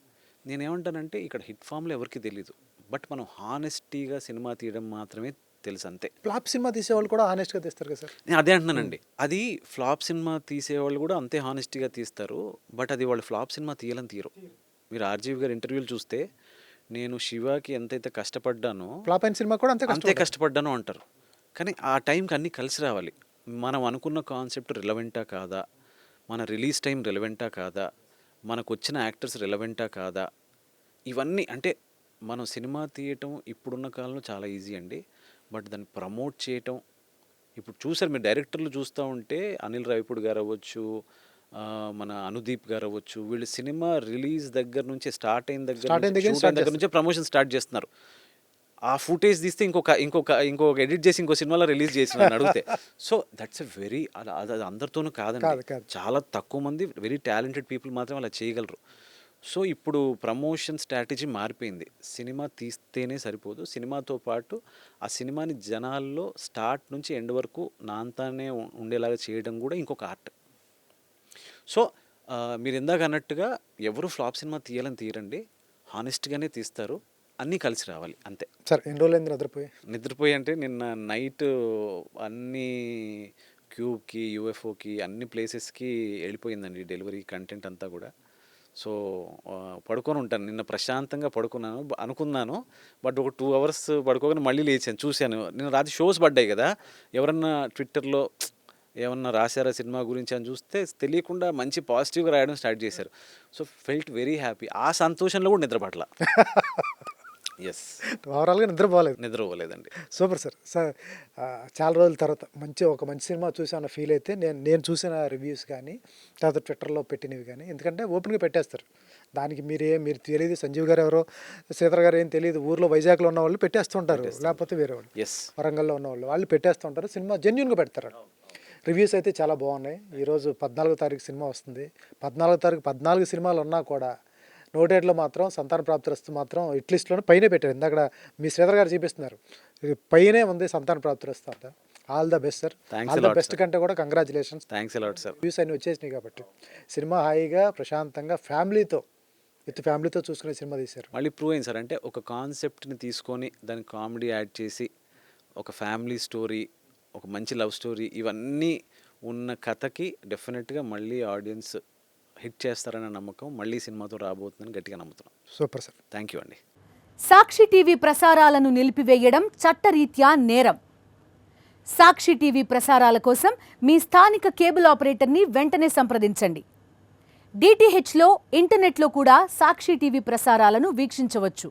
నేనేమంటానంటే ఇక్కడ హిట్ ఫామ్లో ఎవరికి తెలీదు, బట్ మనం హానెస్టీగా సినిమా తీయడం మాత్రమే తెలుసు, అంతే. ఫ్లాప్ సినిమా తీసేవాళ్ళు కూడా ఆనెస్ట్గా తీస్తారు కదా సార్? నేను అదే అంటున్నానండి, అది ఫ్లాప్ సినిమా తీసేవాళ్ళు కూడా అంతే హానెస్టీగా తీస్తారు, బట్ అది వాళ్ళు ఫ్లాప్ సినిమా తీయాలని తీయరు. మీరు ఆర్జీవి గారి ఇంటర్వ్యూలు చూస్తే నేను శివాకి ఎంతైతే కష్టపడ్డానో ఫ్లాప్ అయిన సినిమా కూడా అంతే కష్టపడ్డాను అంటారు. కానీ ఆ టైంకి అన్నీ కలిసి రావాలి. మనం అనుకున్న కాన్సెప్ట్ రిలవెంటా కాదా, మన రిలీజ్ టైం రిలవెంటా కాదా, మనకు వచ్చిన యాక్టర్స్ రిలవెంటా కాదా, ఇవన్నీ. అంటే మనం సినిమా తీయటం ఇప్పుడున్న కాలంలో చాలా ఈజీ అండి, బట్ దాన్ని ప్రమోట్ చేయటం, ఇప్పుడు చూసారు మీరు డైరెక్టర్లు చూస్తూ ఉంటే అనిల్ రావిపూడి గారు అవ్వచ్చు, మన అనుదీప్ గారు అవ్వచ్చు, వీళ్ళు సినిమా రిలీజ్ దగ్గర నుంచి స్టార్ట్ అయిన దగ్గర నుంచే ప్రమోషన్ స్టార్ట్ చేస్తున్నారు. ఆ ఫుటేజ్ తీస్తే ఇంకొక ఎడిట్ చేసి ఇంకో సినిమాలో రిలీజ్ చేసిన అడిగితే. సో దట్స్ ఎ వెరీ, అది అందరితోనూ కాదండి, చాలా తక్కువ మంది వెరీ టాలెంటెడ్ పీపుల్ మాత్రం అలా చేయగలరు. సో ఇప్పుడు ప్రమోషన్ స్ట్రాటజీ మారిపోయింది. సినిమా తీస్తేనే సరిపోదు, సినిమాతో పాటు ఆ సినిమాని జనాల్లో స్టార్ట్ నుంచి ఎండ్ వరకు నాంతానే ఉండేలాగా చేయడం కూడా ఇంకొక ఆర్ట్. సో మీరు ఇందాక అన్నట్టుగా ఎవరు ఫ్లాప్ సినిమా తీయాలని తీయరండి, హానెస్ట్గానే తీస్తారు, అన్నీ కలిసి రావాలి, అంతే. సార్ ఎన్ని రోజులైంది నిద్రపోయి అంటే నిన్న నైట్ అన్ని క్యూబ్కి, యూఎఫ్ఓకి, అన్ని ప్లేసెస్కి వెళ్ళిపోయిందండి డెలివరీ కంటెంట్ అంతా కూడా. సో పడుకొని ఉంటాను, నిన్న ప్రశాంతంగా పడుకున్నాను అనుకున్నాను, బట్ ఒక 2 hours పడుకోగానే మళ్ళీ లేచాను, చూశాను. నిన్న రాత్రి షోస్ పడ్డాయి కదా, ఎవరన్నా ట్విట్టర్లో ఏమన్నా రాశారా సినిమా గురించి అని చూస్తే తెలియకుండా మంచి పాజిటివ్గా రాయడం స్టార్ట్ చేశారు. So felt very happy. ఆ సంతోషంలో కూడా నిద్రపట్ల. ఎస్, ఓవరాల్గా నిద్రపోలేదండి. Super sir. సార్ చాలా రోజుల తర్వాత ఒక మంచి సినిమా చూసాన ఫీల్ అయితే నేను చూసిన రివ్యూస్ కానీ తర్వాత ట్విట్టర్లో పెట్టినవి కానీ, ఎందుకంటే ఓపెన్గా పెట్టేస్తారు, దానికి మీరు తెలియదు, సంజీవ్ గారు ఎవరో, శ్రీధర్ గారు ఏం తెలియదు, ఊర్లో వైజాగ్లో ఉన్న వాళ్ళు పెట్టేస్తుంటారు, లేకపోతే వేరే వాళ్ళు వరంగల్లో ఉన్న వాళ్ళు పెట్టేస్తుంటారు, సినిమా జెన్యూన్గా పెడతారు. రివ్యూస్ అయితే చాలా బాగున్నాయి. ఈరోజు 14వ తారీఖు సినిమా వస్తుంది. 14వ తారీఖు 14 సినిమాలు ఉన్నా కూడా 107లో మాత్రం సంతాన ప్రాప్తిరస్తు మాత్రం హిట్ లిస్ట్లోనే పైనే పెట్టారు. ఇందాక మీ శ్రీధర్ గారు చూపిస్తున్నారు, పైనే ఉంది సంతాన ప్రాప్తిరస్తు అంట. All the best sir. All the best కంటే కూడా congratulations. Thanks a lot sir. Views అన్నీ వచ్చేసినాయి కాబట్టి సినిమా హాయిగా ప్రశాంతంగా ఫ్యామిలీతో చూసుకునే సినిమా తీశారు. మళ్ళీ ప్రూవ్ అయింది సార్, అంటే ఒక కాన్సెప్ట్ని తీసుకొని దానికి కామెడీ యాడ్ చేసి ఒక ఫ్యామిలీ స్టోరీ, ఒక మంచి లవ్ స్టోరీ, ఇవన్నీ ఉన్న కథకి డెఫినెట్గా మళ్ళీ ఆడియన్స్ హిట్ చేస్తారనే నమ్మకం మళ్ళీ సినిమాతో రాబోతుందని గట్టిగా నమ్ముతున్నాం. సూపర్ సార్, థ్యాంక్ యూ అండి. సాక్షి టీవీ ప్రసారాలను నిలిపివేయడం చట్టరీత్యా నేరం. సాక్షి టీవీ ప్రసారాల కోసం మీ స్థానిక కేబుల్ ఆపరేటర్ని వెంటనే సంప్రదించండి. DTHలో ఇంటర్నెట్లో కూడా సాక్షి టీవీ ప్రసారాలను వీక్షించవచ్చు.